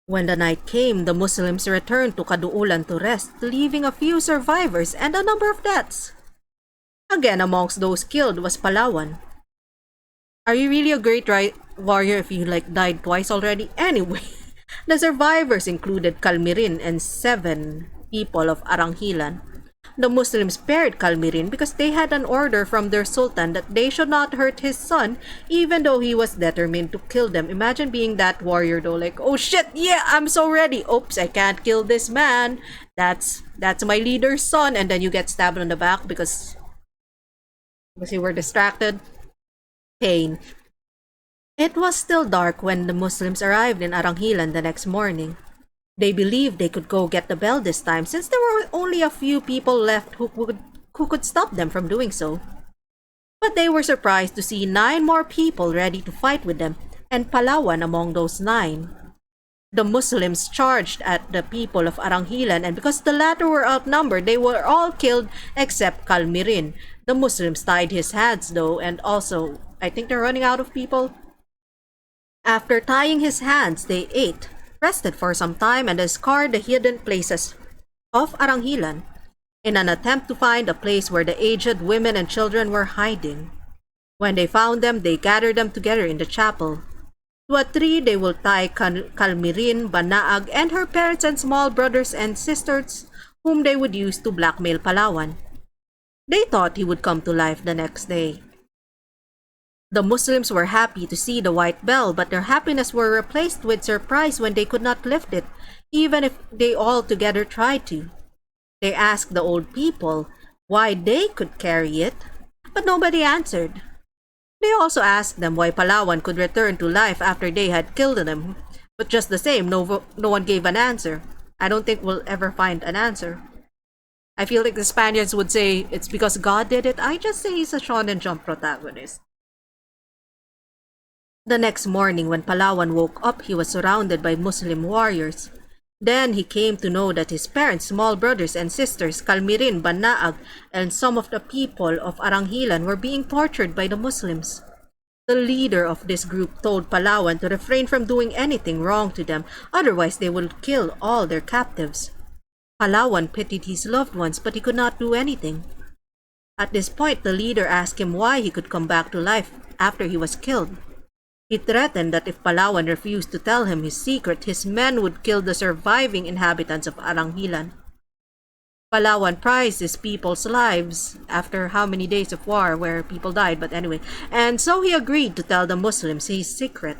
When the night came, the Muslims returned to Kaduulan to rest, leaving a few survivors and a number of deaths. Again, amongst those killed was Palawan. Are you really a great warrior if you died twice already? Anyway, the survivors included Calmirin and 7 people of Aranghilan. The Muslims spared Calmirin because they had an order from their sultan that they should not hurt his son, even though he was determined to kill them. Imagine being that warrior though, like, oh shit, yeah, I'm so ready. Oops, I can't kill this man. That's my leader's son, and then you get stabbed on the back because you were distracted. Pain. It was still dark when the Muslims arrived in Aranghilan the next morning. They believed they could go get the bell this time since there were only a few people left who could stop them from doing so. But they were surprised to see 9 more people ready to fight with them, and Palawan among those 9. The Muslims charged at the people of Aranghilan, and because the latter were outnumbered, they were all killed except Calmirin. The Muslims tied his hands though, and also, I think they're running out of people. After tying his hands, they ate, rested for some time, and scoured the hidden places of Aranghilan in an attempt to find a place where the aged women and children were hiding. When they found them, they gathered them together in the chapel. To a tree, they will tie Calmirin, Banaag, and her parents and small brothers and sisters, whom they would use to blackmail Palawan. They thought he would come to life the next day. The Muslims were happy to see the white bell, but their happiness were replaced with surprise when they could not lift it, even if they all together tried to. They asked the old people why they could carry it, but nobody answered. They also asked them why Palawan could return to life after they had killed them, but just the same, no one gave an answer. I don't think we'll ever find an answer. I feel like the Spaniards would say it's because God did it. I just say he's a shonen jump protagonist. The next morning, when Palawan woke up, he was surrounded by Muslim warriors. Then he came to know that his parents, small brothers and sisters, Calmirin, Banaag, and some of the people of Aranghilan were being tortured by the Muslims. The leader of this group told Palawan to refrain from doing anything wrong to them, otherwise they would kill all their captives. Palawan pitied his loved ones, but he could not do anything. At this point, the leader asked him why he could come back to life after he was killed. He threatened that if Palawan refused to tell him his secret, his men would kill the surviving inhabitants of Aranghilan. Palawan prized his people's lives after how many days of war where people died, but anyway, and so he agreed to tell the Muslims his secret.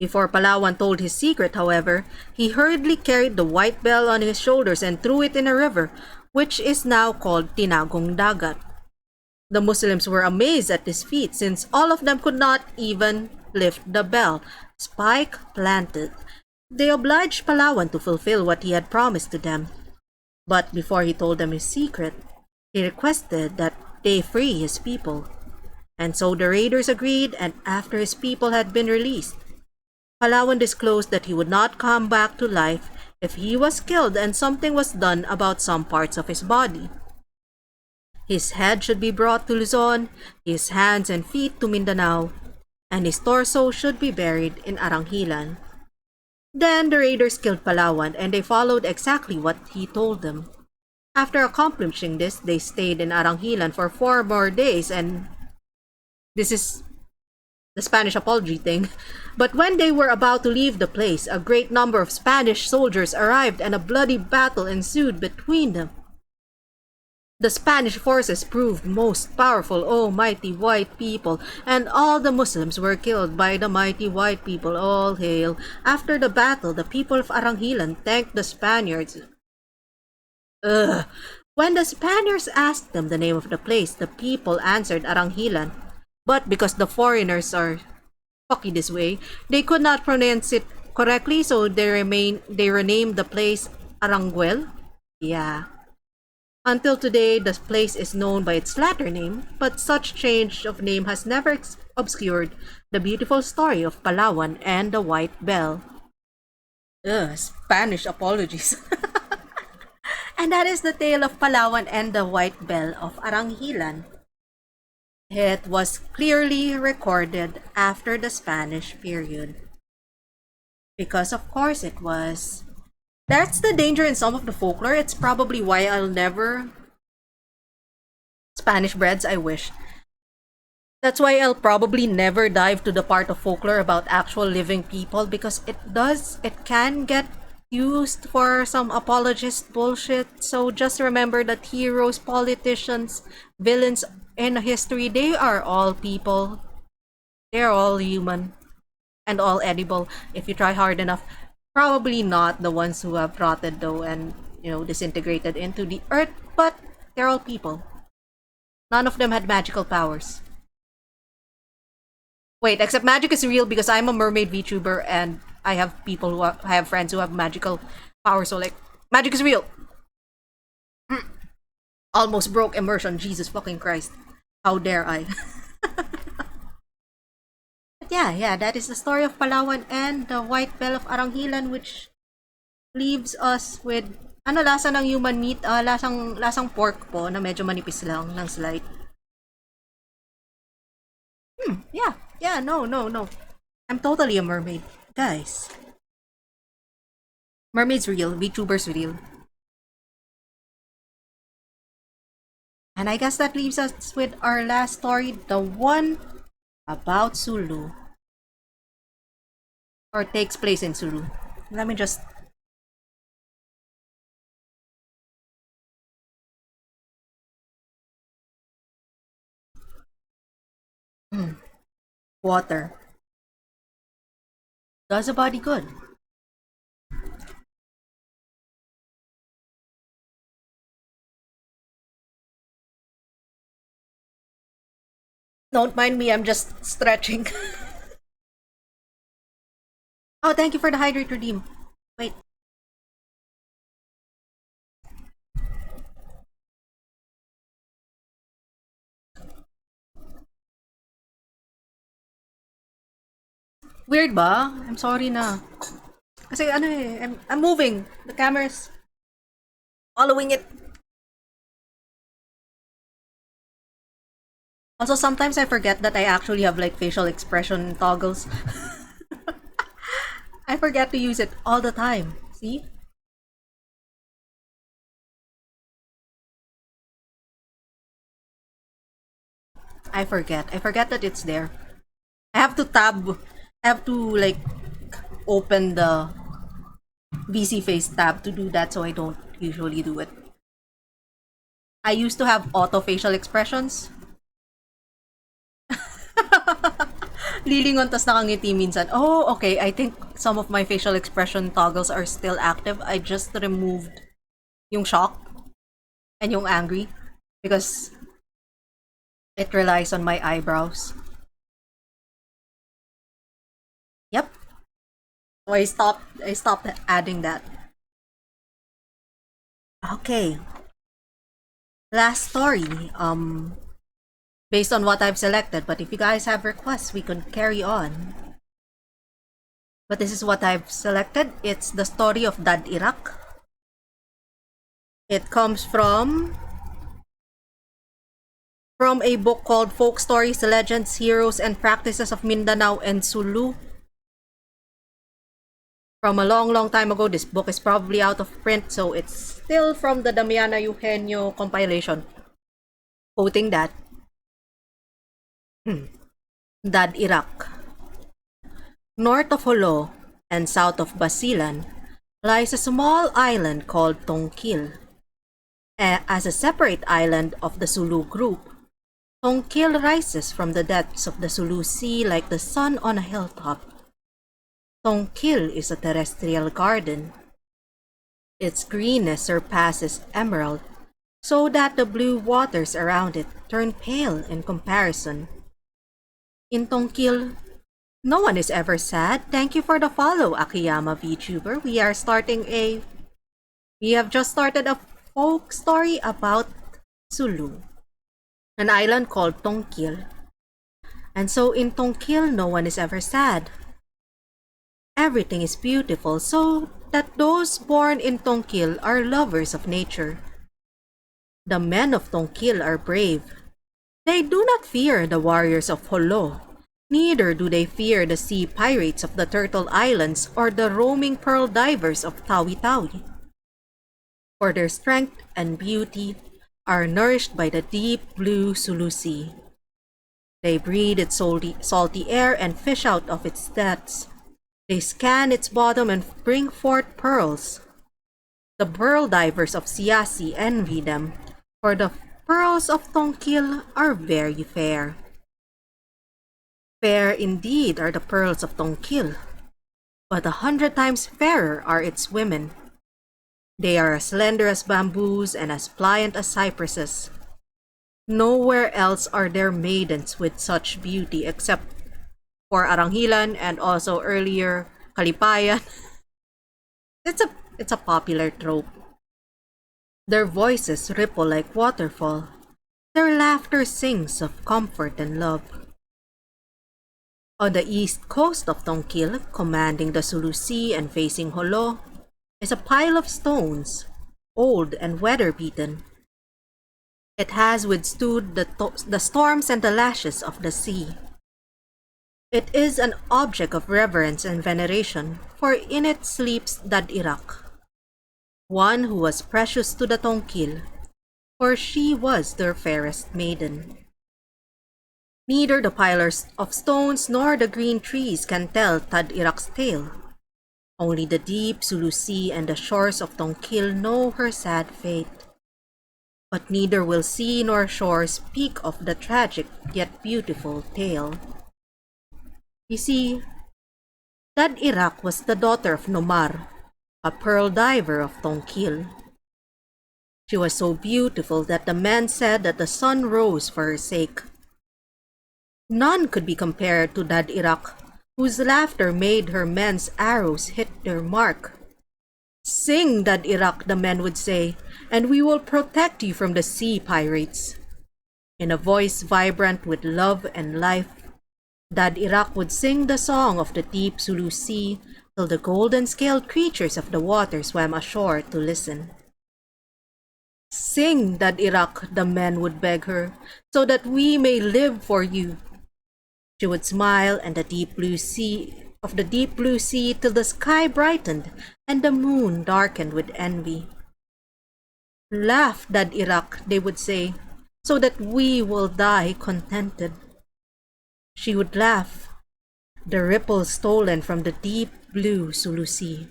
Before Palawan told his secret, however, he hurriedly carried the white bell on his shoulders and threw it in a river, which is now called Tinagong Dagat. The Muslims were amazed at this feat since all of them could not even lift the bell, spike planted. They obliged Palawan to fulfill what he had promised to them. But before he told them his secret, he requested that they free his people. And so the raiders agreed, and after his people had been released, Palawan disclosed that he would not come back to life if he was killed and something was done about some parts of his body. His head should be brought to Luzon, his hands and feet to Mindanao, and his torso should be buried in Aranghilan. Then the raiders killed Palawan and they followed exactly what he told them. After accomplishing this, they stayed in Aranghilan for 4 more days, and this is the Spanish apology thing. But when they were about to leave the place, a great number of Spanish soldiers arrived and a bloody battle ensued between them. The Spanish forces proved most powerful, oh mighty white people, and all the Muslims were killed by the mighty white people, all hail. After the battle, the people of Aranghilan thanked the Spaniards. When the Spaniards asked them the name of the place, the people answered Aranghilan. But because the foreigners are fucky this way, they could not pronounce it correctly, so they renamed the place Aranguel. Yeah. Until today, the place is known by its latter name, but such change of name has never obscured the beautiful story of Palawan and the White Bell. Spanish apologies. And that is the tale of Palawan and the White Bell of Aranghilan. It was clearly recorded after the Spanish period. Because of course it was. That's the danger in some of the folklore. It's probably why I'll never Spanish breads, I wish. That's why I'll probably never dive to the part of folklore about actual living people, because it can get used for some apologist bullshit. So just remember that heroes, politicians, villains in history, they are all people. They're all human and all edible if you try hard enough. Probably not the ones who have rotted though and, disintegrated into the earth, but they're all people. None of them had magical powers. Wait, except magic is real because I'm a mermaid VTuber and I have I have friends who have magical powers, so like, magic is real. Almost broke immersion, Jesus fucking Christ. How dare I? Yeah, that is the story of Palawan and the White Bell of Aranghilan, which leaves us with lasa ng human meat, lasang pork po na medyo manipis lang ng slight. Yeah, no. I'm totally a mermaid, guys. Mermaids real, VTubers real. And I guess that leaves us with our last story, the one about Sulu. Or takes place in Sulu. Let me just... Water. Does a body good. Don't mind me, I'm just stretching. Oh, thank you for the hydrate redeem. Wait. Weird ba? I'm sorry na. Kasi I'm moving. The camera's following it. Also, sometimes I forget that I actually have like facial expression toggles. I forget to use it all the time. See? I forget. I forget that it's there. I have to like open the VC face tab to do that, so I don't usually do it. I used to have auto facial expressions. Lilingon tas nakangiti minsan. Oh, okay. I think some of my facial expression toggles are still active. I just removed yung shock and yung angry because it relies on my eyebrows. Yep. So I stopped adding that. Okay. Last story. Based on what I've selected, but if you guys have requests, we can carry on. But this is what I've selected. It's the story of Dad Iraq. It comes from a book called Folk Stories, Legends, Heroes, and Practices of Mindanao and Sulu. From a long, long time ago, this book is probably out of print, so it's still from the Damiana Eugenio compilation. Quoting that, Dad Iraq. North of Holo and south of Basilan lies a small island called Tongkil. As a separate island of the Sulu group, Tongkil rises from the depths of the Sulu Sea like the sun on a hilltop. Tongkil is a terrestrial garden. Its greenness surpasses emerald, so that the blue waters around it turn pale in comparison. In Tongkil, no one is ever sad. Thank you for the follow, Akiyama VTuber. We have just started a folk story about Sulu, an island called Tongkil. And so in Tongkil, no one is ever sad. Everything is beautiful, so that those born in Tongkil are lovers of nature. The men of Tongkil are brave. They do not fear the warriors of Holo. Neither do they fear the sea pirates of the Turtle Islands or the roaming pearl divers of Tawi-Tawi. For their strength and beauty are nourished by the deep blue Sulu Sea. They breathe its salty air and fish out of its depths. They scan its bottom and bring forth pearls. The pearl divers of Siasi envy them, for the pearls of Tongkil are very fair. Fair indeed are the pearls of Tongkil, but 100 times fairer are its women. They are as slender as bamboos and as pliant as cypresses. Nowhere else are there maidens with such beauty except for Aranghilan and also earlier Kalipayan. It's a popular trope. Their voices ripple like waterfall. Their laughter sings of comfort and love. On the east coast of Tongkil, commanding the Sulu Sea and facing Holo, is a pile of stones, old and weather-beaten. It has withstood the storms and the lashes of the sea. It is an object of reverence and veneration, for in it sleeps Dad Iraq, one who was precious to the Tongkil, for she was their fairest maiden. Neither the pilers of stones nor the green trees can tell Dad Iraq's tale. Only the deep Sulu Sea and the shores of Tongkil know her sad fate. But neither will sea nor shore speak of the tragic yet beautiful tale. You see, Dad Iraq was the daughter of Nomar, a pearl diver of Tongkil. She was so beautiful that the men said that the sun rose for her sake. None could be compared to Dad Iraq, whose laughter made her men's arrows hit their mark. "Sing, Dad Iraq," the men would say, "and we will protect you from the sea pirates." In a voice vibrant with love and life, Dad Iraq would sing the song of the deep Sulu Sea till the golden-scaled creatures of the water swam ashore to listen. "Sing, Dad Iraq," the men would beg her, "so that we may live for you." She would smile, and the deep blue sea till the sky brightened and the moon darkened with envy. "Laugh, Dad Iraq," they would say, "so that we will die contented." She would laugh, the ripples stolen from the deep blue Sulu Sea.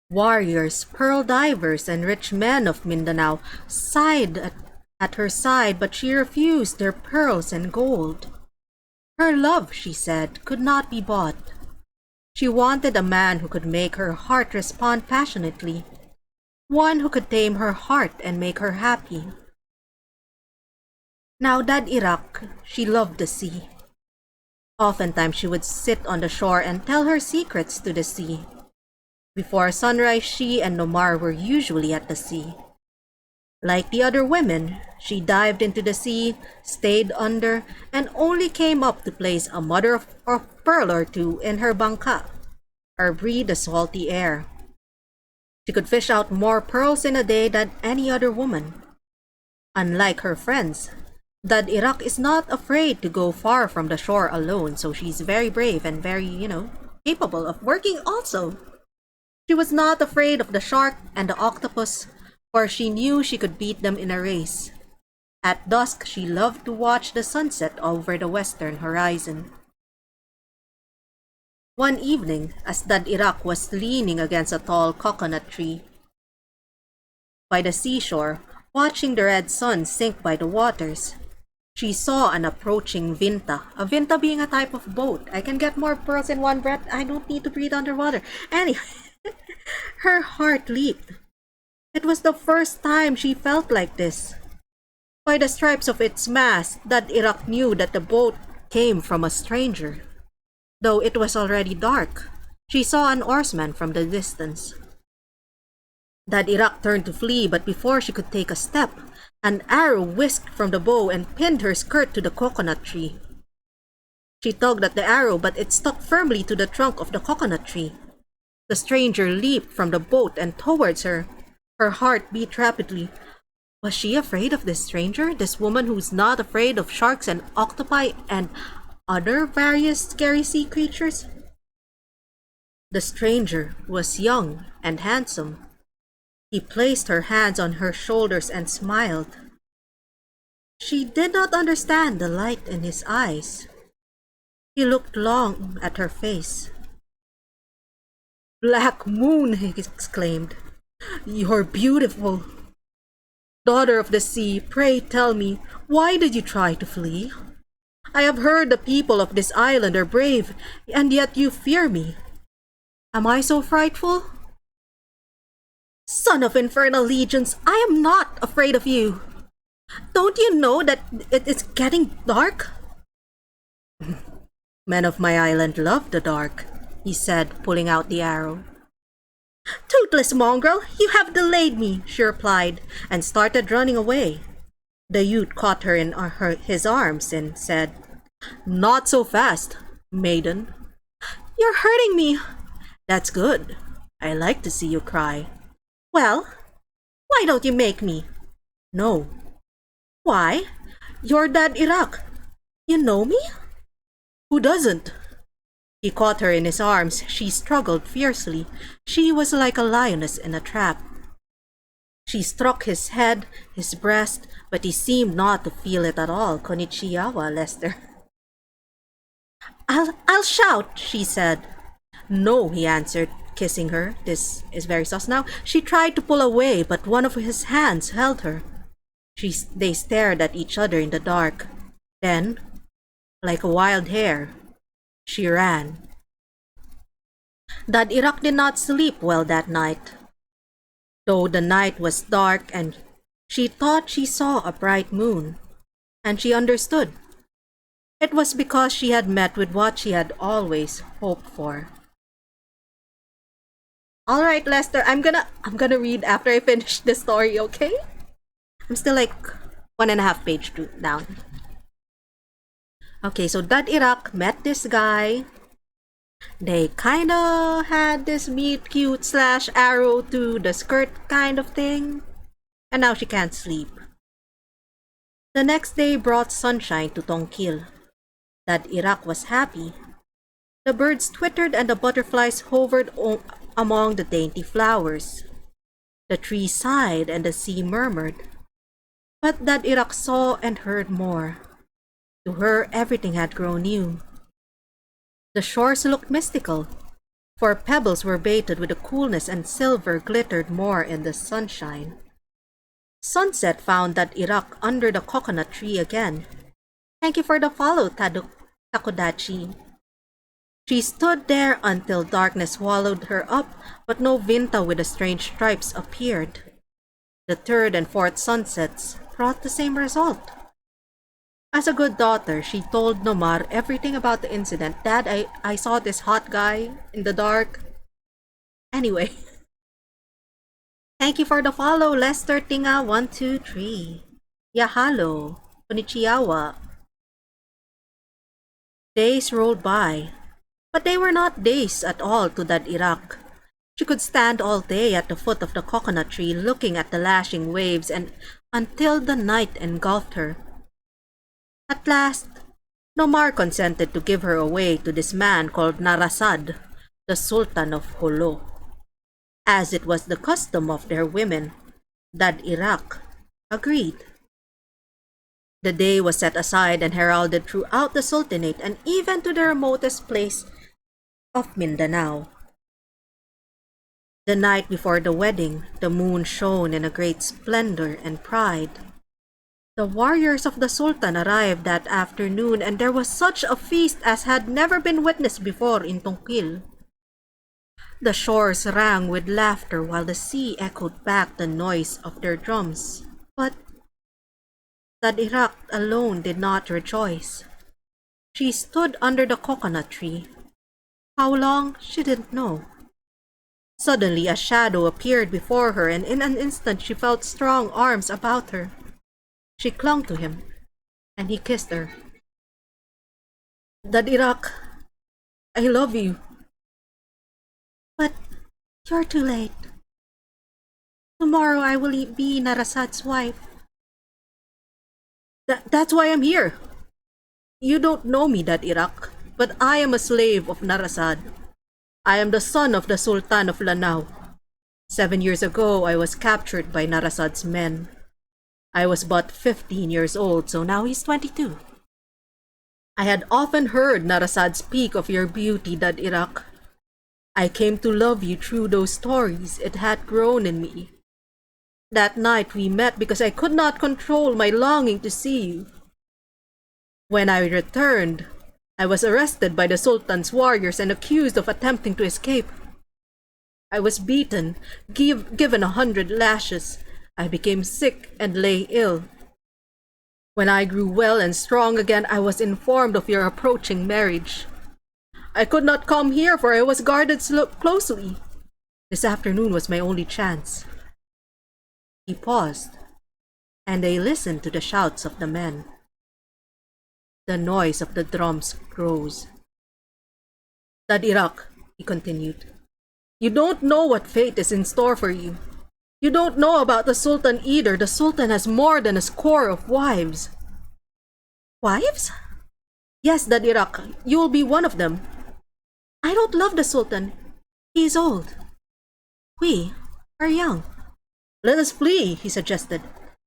Warriors, pearl divers, and rich men of Mindanao sighed at her side, but she refused their pearls and gold. Her love, she said, could not be bought. She wanted a man who could make her heart respond passionately, one who could tame her heart and make her happy. Now Dad Iraq, she loved the sea. Oftentimes she would sit on the shore and tell her secrets to the sea. Before sunrise, she and Nomar were usually at the sea. Like the other women, she dived into the sea, stayed under, and only came up to place a mother of pearl or two in her bangka, or breathe the salty air. She could fish out more pearls in a day than any other woman. Unlike her friends, Dad Iraq is not afraid to go far from the shore alone, so she's very brave and very, capable of working also. She was not afraid of the shark and the octopus, for she knew she could beat them in a race. At dusk, she loved to watch the sunset over the western horizon. One evening, as Dad Iraq was leaning against a tall coconut tree by the seashore, watching the red sun sink by the waters, she saw an approaching vinta. A vinta being a type of boat. I can get more pearls in one breath. I don't need to breathe underwater. Anyway, her heart leaped. It was the first time she felt like this. By the stripes of its mast, Dad Iraq knew that the boat came from a stranger. Though it was already dark, she saw an oarsman from the distance. Dad Iraq turned to flee, but before she could take a step, an arrow whisked from the bow and pinned her skirt to the coconut tree. She tugged at the arrow, but it stuck firmly to the trunk of the coconut tree. The stranger leaped from the boat and towards her. Her heart beat rapidly. Was she afraid of this stranger? This woman who's not afraid of sharks and octopi and other various scary sea creatures? The stranger was young and handsome. He placed her hands on her shoulders and smiled. She did not understand the light in his eyes. He looked long at her face. "Black Moon," he exclaimed, "you're beautiful. Daughter of the sea, pray tell me, why did you try to flee? I have heard the people of this island are brave, and yet you fear me. Am I so frightful?" "Son of infernal legions, I am not afraid of you. Don't you know that it is getting dark?" "Men of my island love the dark," he said, pulling out the arrow. "Toothless mongrel, you have delayed me," she replied, and started running away. The youth caught her in his arms and said, "Not so fast, maiden. You're hurting me." "That's good. I like to see you cry." "Well, why don't you make me?" "No." "Why? You're Dad Iraq. You know me?" "Who doesn't?" He caught her in his arms. She struggled fiercely. She was like a lioness in a trap. She struck his head, his breast, but he seemed not to feel it at all. "Konnichiwa, Lester." I'll shout," she said. "No," he answered, kissing her. This is very sus now. She tried to pull away, but one of his hands held her. They stared at each other in the dark. Then, like a wild hare, she ran. Dad Iraq did not sleep well that night. Though the night was dark and she thought she saw a bright moon, and she understood. It was because she had met with what she had always hoped for. All right, Lester, I'm gonna read after I finish the story, okay? I'm still like 1.5 page down. Okay, so Dad Iraq met this guy. They kinda had this meet cute slash arrow to the skirt kind of thing. And now she can't sleep. The next day brought sunshine to Tongkil. Dad Iraq was happy. The birds twittered and the butterflies hovered among the dainty flowers. The trees sighed and the sea murmured. But Dad Iraq saw and heard more. To her, everything had grown new. The shores looked mystical, for pebbles were baited with a coolness and silver glittered more in the sunshine. Sunset found Dad Iraq under the coconut tree again. Thank you for the follow, Takodachi. She stood there until darkness swallowed her up, but no vinta with the strange stripes appeared. The third and fourth sunsets brought the same result. As a good daughter, she told Nomar everything about the incident. "Dad, I saw this hot guy in the dark." Anyway, Thank you for the follow, Lester Tinga123. Yahalo. Konnichiwa. Days rolled by, but they were not days at all to that Iraq. She could stand all day at the foot of the coconut tree looking at the lashing waves and until the night engulfed her. At last, Nomar consented to give her away to this man called Narasad, the Sultan of Holo. As it was the custom of their women, Dad Iraq agreed. The day was set aside and heralded throughout the Sultanate and even to the remotest place of Mindanao. The night before the wedding, the moon shone in a great splendor and pride. The warriors of the Sultan arrived that afternoon and there was such a feast as had never been witnessed before in Tongkil. The shores rang with laughter while the sea echoed back the noise of their drums. But Dad Iraq alone did not rejoice. She stood under the coconut tree. How long, she didn't know. Suddenly a shadow appeared before her and in an instant she felt strong arms about her. She clung to him and he kissed her. Dad Iraq, I love you. But you're too late. Tomorrow I will be Narasad's wife. That's why I'm here. You don't know me, Dad Iraq, but I am a slave of Narasad. I am the son of the Sultan of Lanao. 7 years ago, I was captured by Narasad's men. I was but 15 years old, so now he's 22. I had often heard Narasad speak of your beauty, Dad Iraq. I came to love you through those stories. It had grown in me. That night we met because I could not control my longing to see you. When I returned, I was arrested by the Sultan's warriors and accused of attempting to escape. I was beaten, given 100 lashes. I became sick and lay ill. When I grew well and strong again, I was informed of your approaching marriage. I could not come here for I was guarded closely. This afternoon was my only chance. He paused, and they listened to the shouts of the men. The noise of the drums grows. Dad Iraq, he continued, you don't know what fate is in store for you. You don't know about the Sultan either. The Sultan has more than a score of wives. Wives? Yes, Dad Iraq, you will be one of them. I don't love the Sultan. He is old. We are young. Let us flee, he suggested.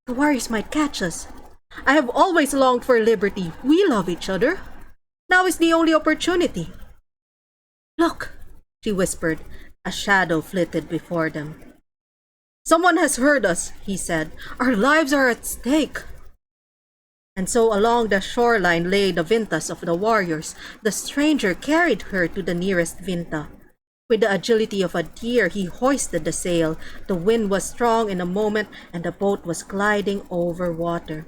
The warriors might catch us. I have always longed for liberty. We love each other. Now is the only opportunity. Look, she whispered. A shadow flitted before them. Someone has heard us, he said. Our lives are at stake. And so along the shoreline lay the vintas of the warriors. The stranger carried her to the nearest vinta. With the agility of a deer, he hoisted the sail. The wind was strong in a moment, and the boat was gliding over water.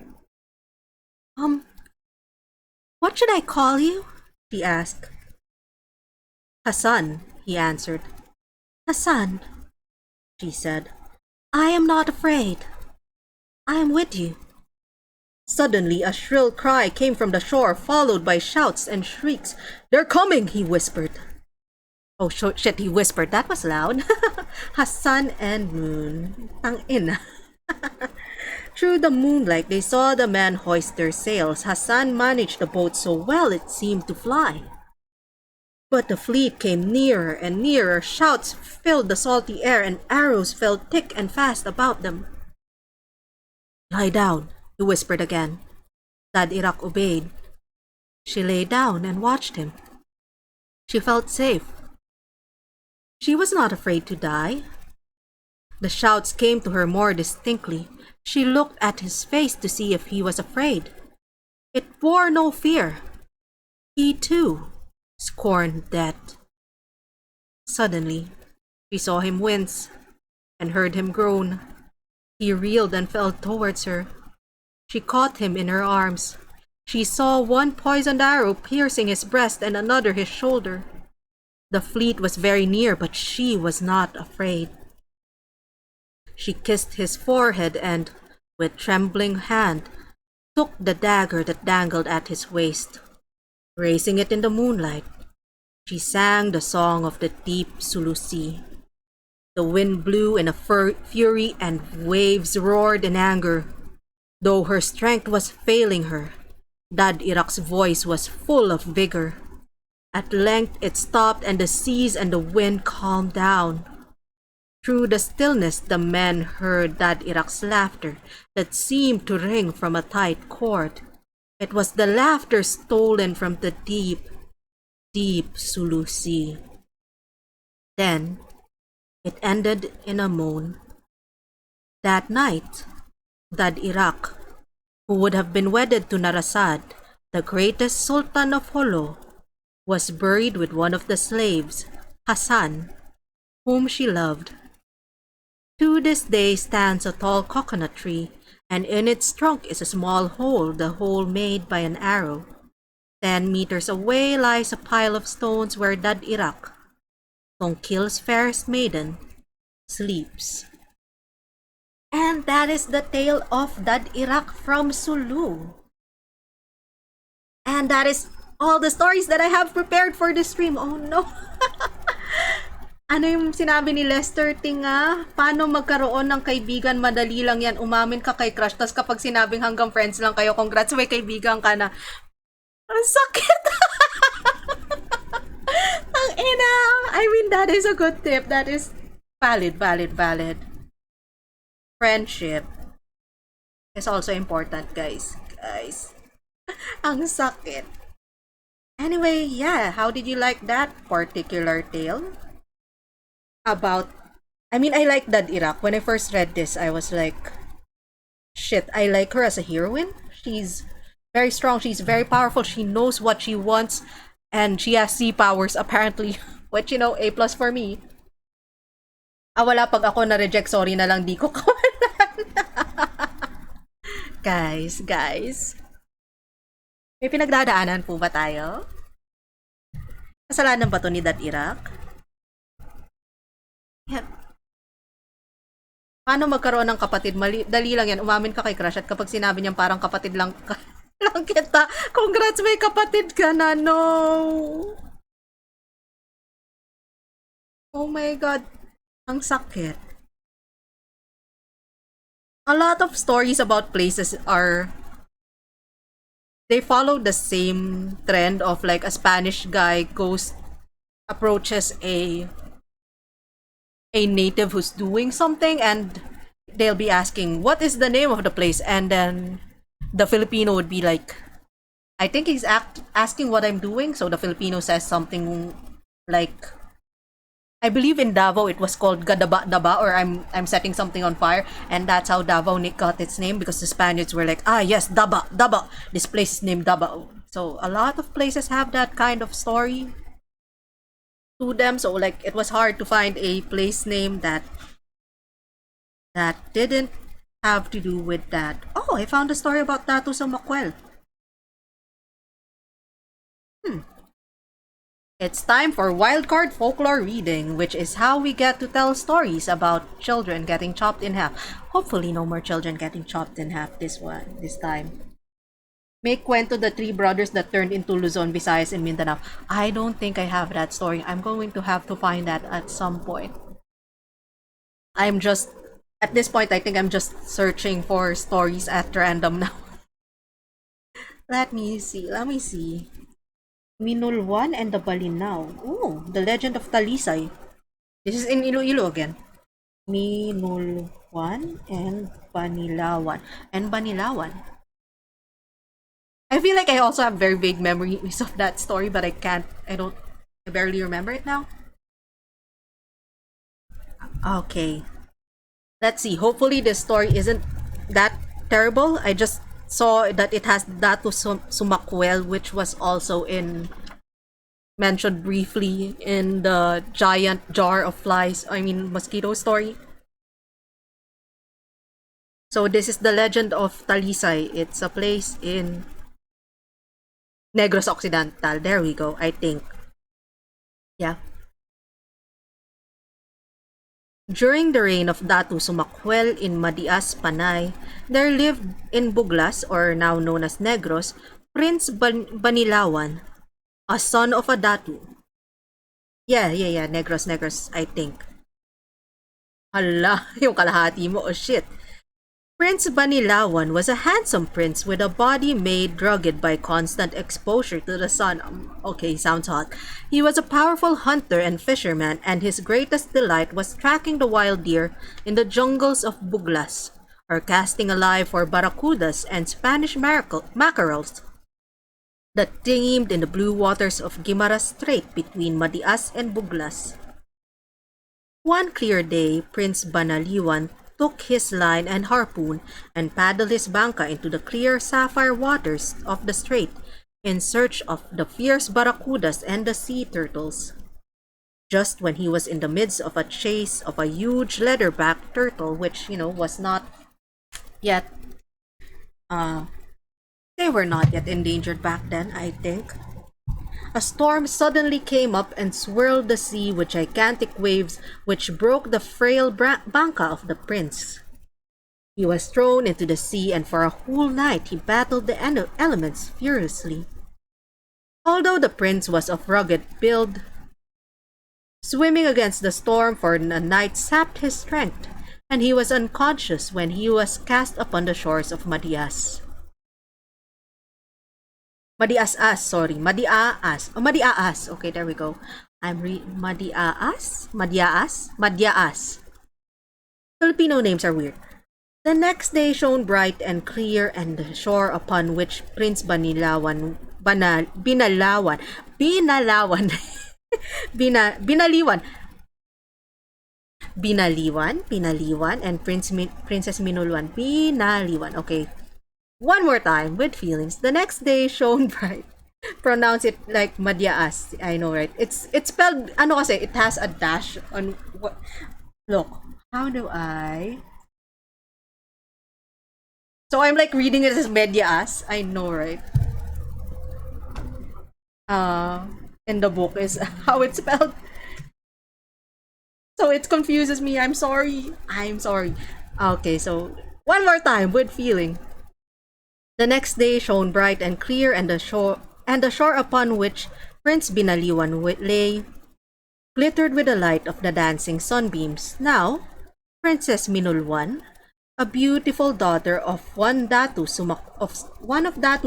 What should I call you? She asked. Hassan, he answered. Hassan, she said. I am not afraid. I am with you. Suddenly, a shrill cry came from the shore, followed by shouts and shrieks. They're coming, he whispered. Oh, shit, he whispered. That was loud. Hassan and Moon. Tangina. Through the moonlight, they saw the men hoist their sails. Hassan managed the boat so well it seemed to fly. But the fleet came nearer and nearer. Shouts filled the salty air and arrows fell thick and fast about them. Lie down, he whispered again. Dad Iraq obeyed. She lay down and watched him. She felt safe. She was not afraid to die. The shouts came to her more distinctly. She looked at his face to see if he was afraid. It bore no fear. He, too, scorned death. Suddenly, she saw him wince and heard him groan. He reeled and fell towards her. She caught him in her arms. She saw one poisoned arrow piercing his breast and another his shoulder. The fleet was very near, but she was not afraid. She kissed his forehead and, with trembling hand, took the dagger that dangled at his waist. Raising it in the moonlight, she sang the song of the deep Sulu Sea. The wind blew in a fury and waves roared in anger. Though her strength was failing her, Dad Irak's voice was full of vigor. At length it stopped and the seas and the wind calmed down. Through the stillness the men heard Dad Irak's laughter that seemed to ring from a tight cord. It was the laughter stolen from the deep, deep Sulu Sea. Then it ended in a moan. That night, Dad Irak, who would have been wedded to Narasad, the greatest sultan of Holo, was buried with one of the slaves, Hassan, whom she loved. To this day stands a tall coconut tree, and in its trunk is a small hole, the hole made by an arrow. 10 meters away lies a pile of stones where Dad Irak, Tongkil's fairest maiden, sleeps. And that is the tale of Dad Irak from Sulu. And that is all the stories that I have prepared for this stream. Oh no! Ano yung sinabi ni Lester Tinga? Paano magkaroon ng kaibigan? Madali lang yan. Umamin ka kay crush. Tapos kapag sinabing hanggang friends lang kayo, congrats, may kaibigan ka na. Ang sakit! Ang ina! I mean, that is a good tip. That is valid. Friendship is also important, guys. Ang sakit. Anyway, yeah. How did you like that particular tale? I like Dad Irak. When I first read this, I was like, shit, I like her as a heroine. She's very strong, she's very powerful, she knows what she wants, and she has sea powers apparently. Which, A+ for me. Wala pag ako na-reject, sorry na lang, di ko kawalan. Guys. May pinagdadaanan po ba tayo? Kasalanan ba to ni Dad Irak? Yeah. Paano magkaroon ng kapatid? Dali lang yan. Umamin ka kay crush at kapag sinabi niyang parang kapatid lang, lang kita, congrats, may kapatid ka na. No! Oh my God. Ang sakit. A lot of stories about places they follow the same trend of like a Spanish guy approaches a native who's doing something and they'll be asking, what is the name of the place? And then the Filipino would be like, I think he's asking what I'm doing. So the Filipino says something like, I believe in Davao it was called Gadaba Daba, or I'm setting something on fire, and that's how Davao got its name, because the Spaniards were like, yes, Daba, this place is named Davao. So a lot of places have that kind of story to them. So like it was hard to find a place name that didn't have to do with that. Oh, I found a story about Tatu sa Makwel. It's time for wildcard folklore reading, which is how we get to tell stories about children getting chopped in half. Hopefully no more children getting chopped in half this time. May kwento the three brothers that turned into Luzon, Visayas, and Mindanao. I don't think I have that story. I'm going to have to find that at some point. At this point, I think I'm just searching for stories at random now. Let me see. Minulwan and the Balinaw. Ooh, the legend of Talisay. This is in Iloilo again. Minulwan and Banilawan. I feel like I also have very vague memories of that story, but I barely remember it now. Okay. Let's see. Hopefully this story isn't that terrible. I just saw that it has Datu Sumakwel, which was also mentioned briefly in the giant jar of mosquito story. So this is the legend of Talisay. It's a place in Negros Occidental. There we go, I think. Yeah. During the reign of Datu Sumakwel in Madias, Panay, there lived in Buglas, or now known as Negros, Prince Banilawan, a son of a Datu. Yeah, Negros, I think. Hala, yung kalahati mo, oh shit. Prince Banilawan was a handsome prince with a body made rugged by constant exposure to the sun. Okay, sounds hot. He was a powerful hunter and fisherman, and his greatest delight was tracking the wild deer in the jungles of Buglas, or casting alive for barracudas and Spanish mackerels that teemed in the blue waters of Guimaras Strait between Madias and Buglas. One clear day, Prince Banaliwan took his line and harpoon and paddled his bangka into the clear sapphire waters of the strait in search of the fierce barracudas and the sea turtles. Just when he was in the midst of a chase of a huge leatherback turtle, which, was not yet, they were not yet endangered back then, I think. A storm suddenly came up and swirled the sea with gigantic waves which broke the frail banka of the prince. He was thrown into the sea, and for a whole night he battled the elements furiously. Although the prince was of rugged build, swimming against the storm for a night sapped his strength, and he was unconscious when he was cast upon the shores of Madias. Madiaas. Oh, Madiaas. Okay, there we go. Madiaas. Filipino names are weird. The next day shone bright and clear, and the shore upon which Prince Binalawan, Binaliwan, and Princess Minulwan, Binaliwan. Okay, one more time, with feelings. The next day shone bright. Pronounce it like Madiaas. I know, right? It's spelled, ano kasi, it has a dash on what. Look, how do I? So I'm like reading it as Medias. I know, right? In the book is how it's spelled. So it confuses me. I'm sorry. Okay, so one more time, with feeling. The next day shone bright and clear, and the shore upon which Prince Binaliwan lay glittered with the light of the dancing sunbeams. Now, Princess Minulwan, a beautiful daughter of one of Datu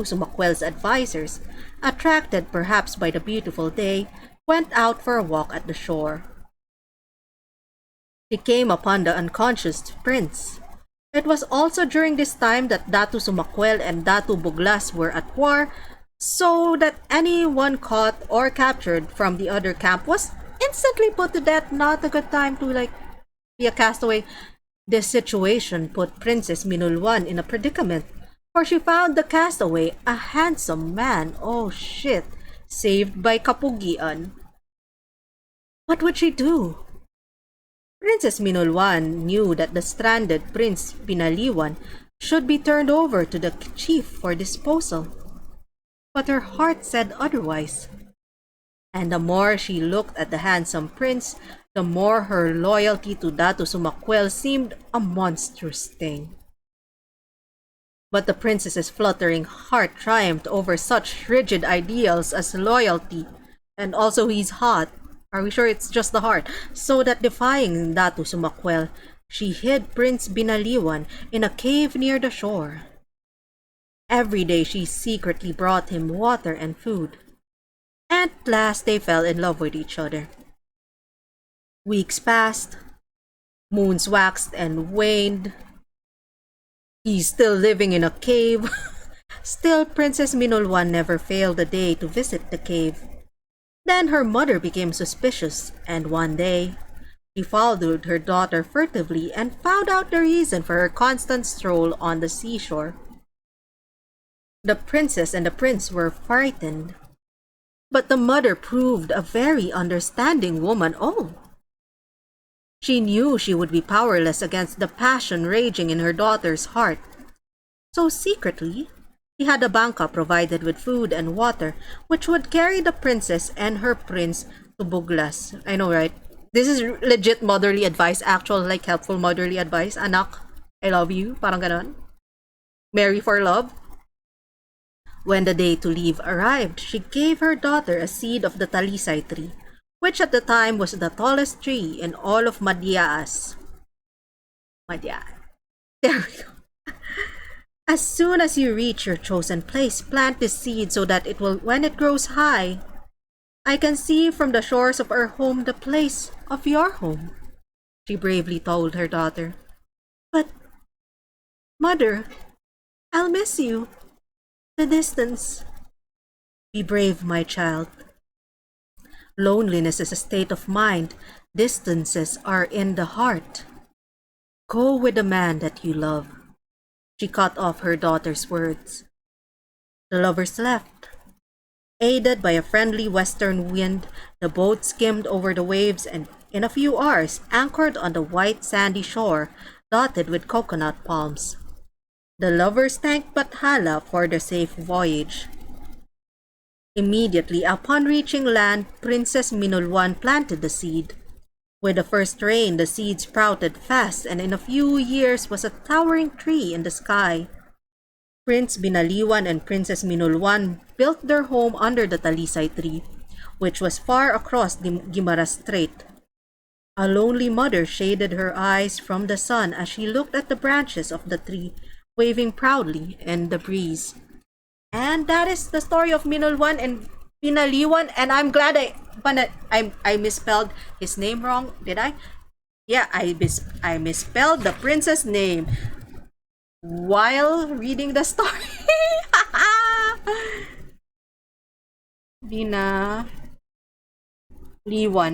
Sumakwel's advisors, attracted perhaps by the beautiful day, went out for a walk at the shore. She came upon the unconscious prince. It was also during this time that Datu Sumakwel and Datu Buglas were at war, so that anyone caught or captured from the other camp was instantly put to death. Not a good time to be a castaway. This situation put Princess Minulwan in a predicament, for she found the castaway a handsome man. Oh shit, saved by Kapugian. What would she do? Princess Minulwan knew that the stranded Prince Binaliwan should be turned over to the chief for disposal. But her heart said otherwise. And the more she looked at the handsome prince, the more her loyalty to Datu Sumakwel seemed a monstrous thing. But the princess's fluttering heart triumphed over such rigid ideals as loyalty, and also he's hot. Are we sure it's just the heart? So that defying Datu Sumakwel, she hid Prince Binaliwan in a cave near the shore. Every day she secretly brought him water and food. At last they fell in love with each other. Weeks passed, moons waxed and waned. He's still living in a cave. Still, Princess Minulwan never failed a day to visit the cave. Then her mother became suspicious, and one day, she followed her daughter furtively and found out the reason for her constant stroll on the seashore. The princess and the prince were frightened, but the mother proved a very understanding woman. Oh! She knew she would be powerless against the passion raging in her daughter's heart. So secretly, she had a bangka provided with food and water, which would carry the princess and her prince to Buglas. I know, right? This is legit motherly advice, actual like helpful motherly advice. Anak, I love you. Parang ganon. Marry for love. When the day to leave arrived, she gave her daughter a seed of the talisay tree, which at the time was the tallest tree in all of Madyaas. Madya. There we go. As soon as you reach your chosen place, plant this seed so that it will, when it grows high, I can see from the shores of our home the place of your home, she bravely told her daughter. But, mother, I'll miss you. The distance. Be brave, my child. Loneliness is a state of mind. Distances are in the heart. Go with the man that you love. She cut off her daughter's words. The lovers left. Aided by a friendly western wind, the boat skimmed over the waves and in a few hours anchored on the white sandy shore dotted with coconut palms. The lovers thanked Bathala for the safe voyage. Immediately upon reaching land, Princess Minulwan planted the seed. With the first rain, the seed sprouted fast and in a few years was a towering tree in the sky. Prince Binaliwan and Princess Minulwan built their home under the talisay tree, which was far across the Guimaras Strait. A lonely mother shaded her eyes from the sun as she looked at the branches of the tree, waving proudly in the breeze. And that is the story of Minulwan and Binaliwan, and I'm glad I misspelled his name wrong. Did I? Yeah, I misspelled the princess name while reading the story. Binaliwan.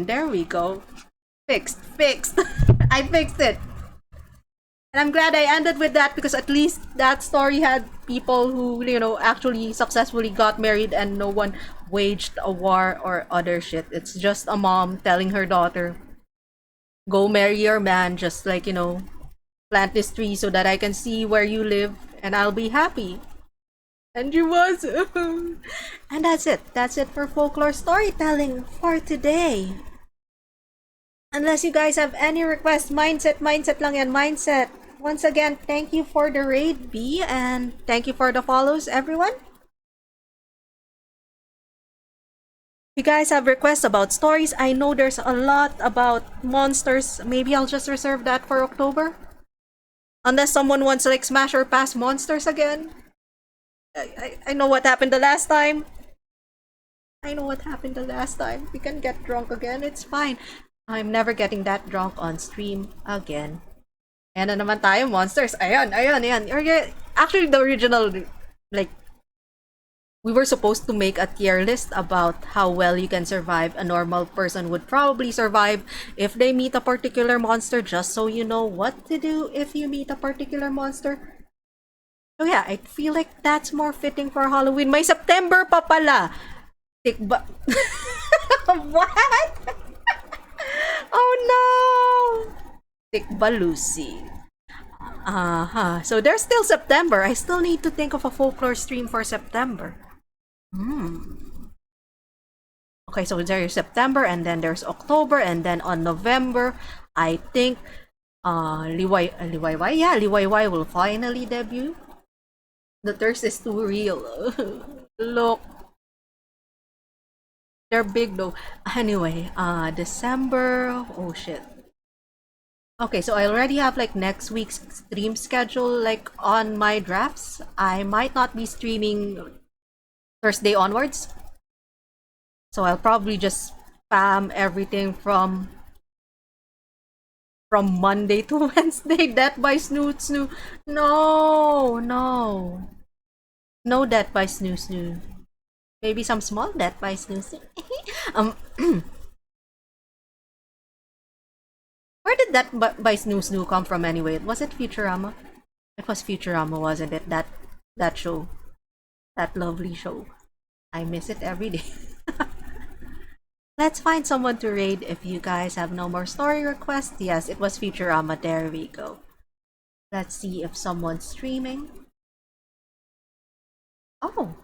There we go. Fixed. I fixed it. And I'm glad I ended with that because at least that story had people who, actually successfully got married and no one waged a war or other shit. It's just a mom telling her daughter, go marry your man, just like, plant this tree so that I can see where you live and I'll be happy. And she was. And that's it. That's it for folklore storytelling for today. Unless you guys have any requests, mindset lang yan, mindset. Once again, thank you for the raid, B, and thank you for the follows, everyone. If you guys have requests about stories, I know there's a lot about monsters. Maybe I'll just reserve that for October. Unless someone wants to like smash or pass monsters again. I know what happened the last time. We can get drunk again. It's fine. I'm never getting that drunk on stream again. Ayan na naman tayo, monsters. Ayan. Actually, the original, like, we were supposed to make a tier list about how well you can survive. A normal person would probably survive if they meet a particular monster, just so you know what to do if you meet a particular monster. So yeah, I feel like that's more fitting for Halloween. May September pa pala. What? Oh no! Tikbalusi. So there's still September. I still need to think of a folklore stream for September. Okay, so there's September and then there's October and then on November, I think Liwayway. Yeah, Liwayway will finally debut. The thirst is too real. Look. They're big though. Anyway, December. Oh shit. Okay, so I already have like next week's stream schedule like on my drafts. I might not be streaming Thursday onwards. So I'll probably just spam everything from Monday to Wednesday. Death by Snoo. No. No death by Snoo. Maybe some small death by Snoo. Where did that by Snoo come from anyway? Was it Futurama? It was Futurama, wasn't it? That show. That lovely show. I miss it every day. Let's find someone to raid if you guys have no more story requests. Yes, it was Futurama. There we go. Let's see if someone's streaming. Oh.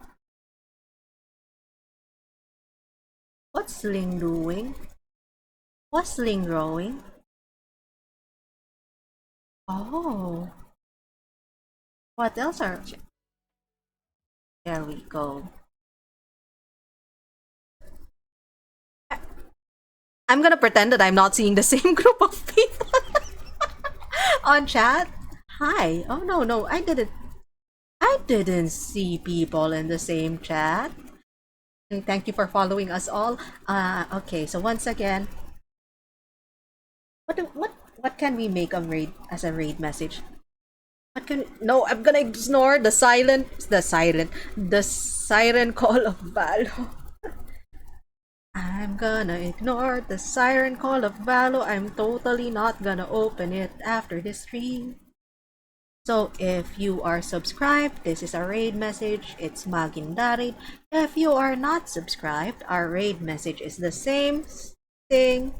What's Ling doing? Whistling growing. Oh, what else are... There we go. I'm gonna pretend that I'm not seeing the same group of people on chat. Hi. Oh no, no, I didn't. I didn't see people in the same chat. Okay, thank you for following us all. Okay, so once again, what can we make a raid as a raid message? What can... No, I'm gonna ignore the siren call of Valo. I'm gonna ignore the siren call of Valo. I'm totally not gonna open it after this stream. So if you are subscribed, this is a raid message. It's Magindarid. If you are not subscribed, our raid message is the same thing,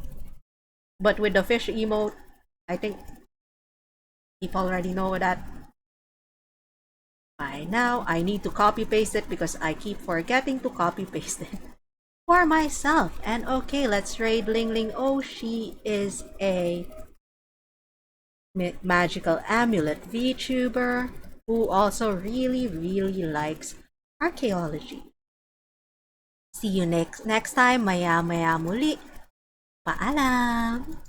but with the fish emote. I think people already know that by now. I need to copy paste it because I keep forgetting to copy paste it for myself. And okay, let's raid Ling Ling. Oh, she is a magical amulet VTuber who also really likes archaeology. See you next time. Maya muli. Paalam!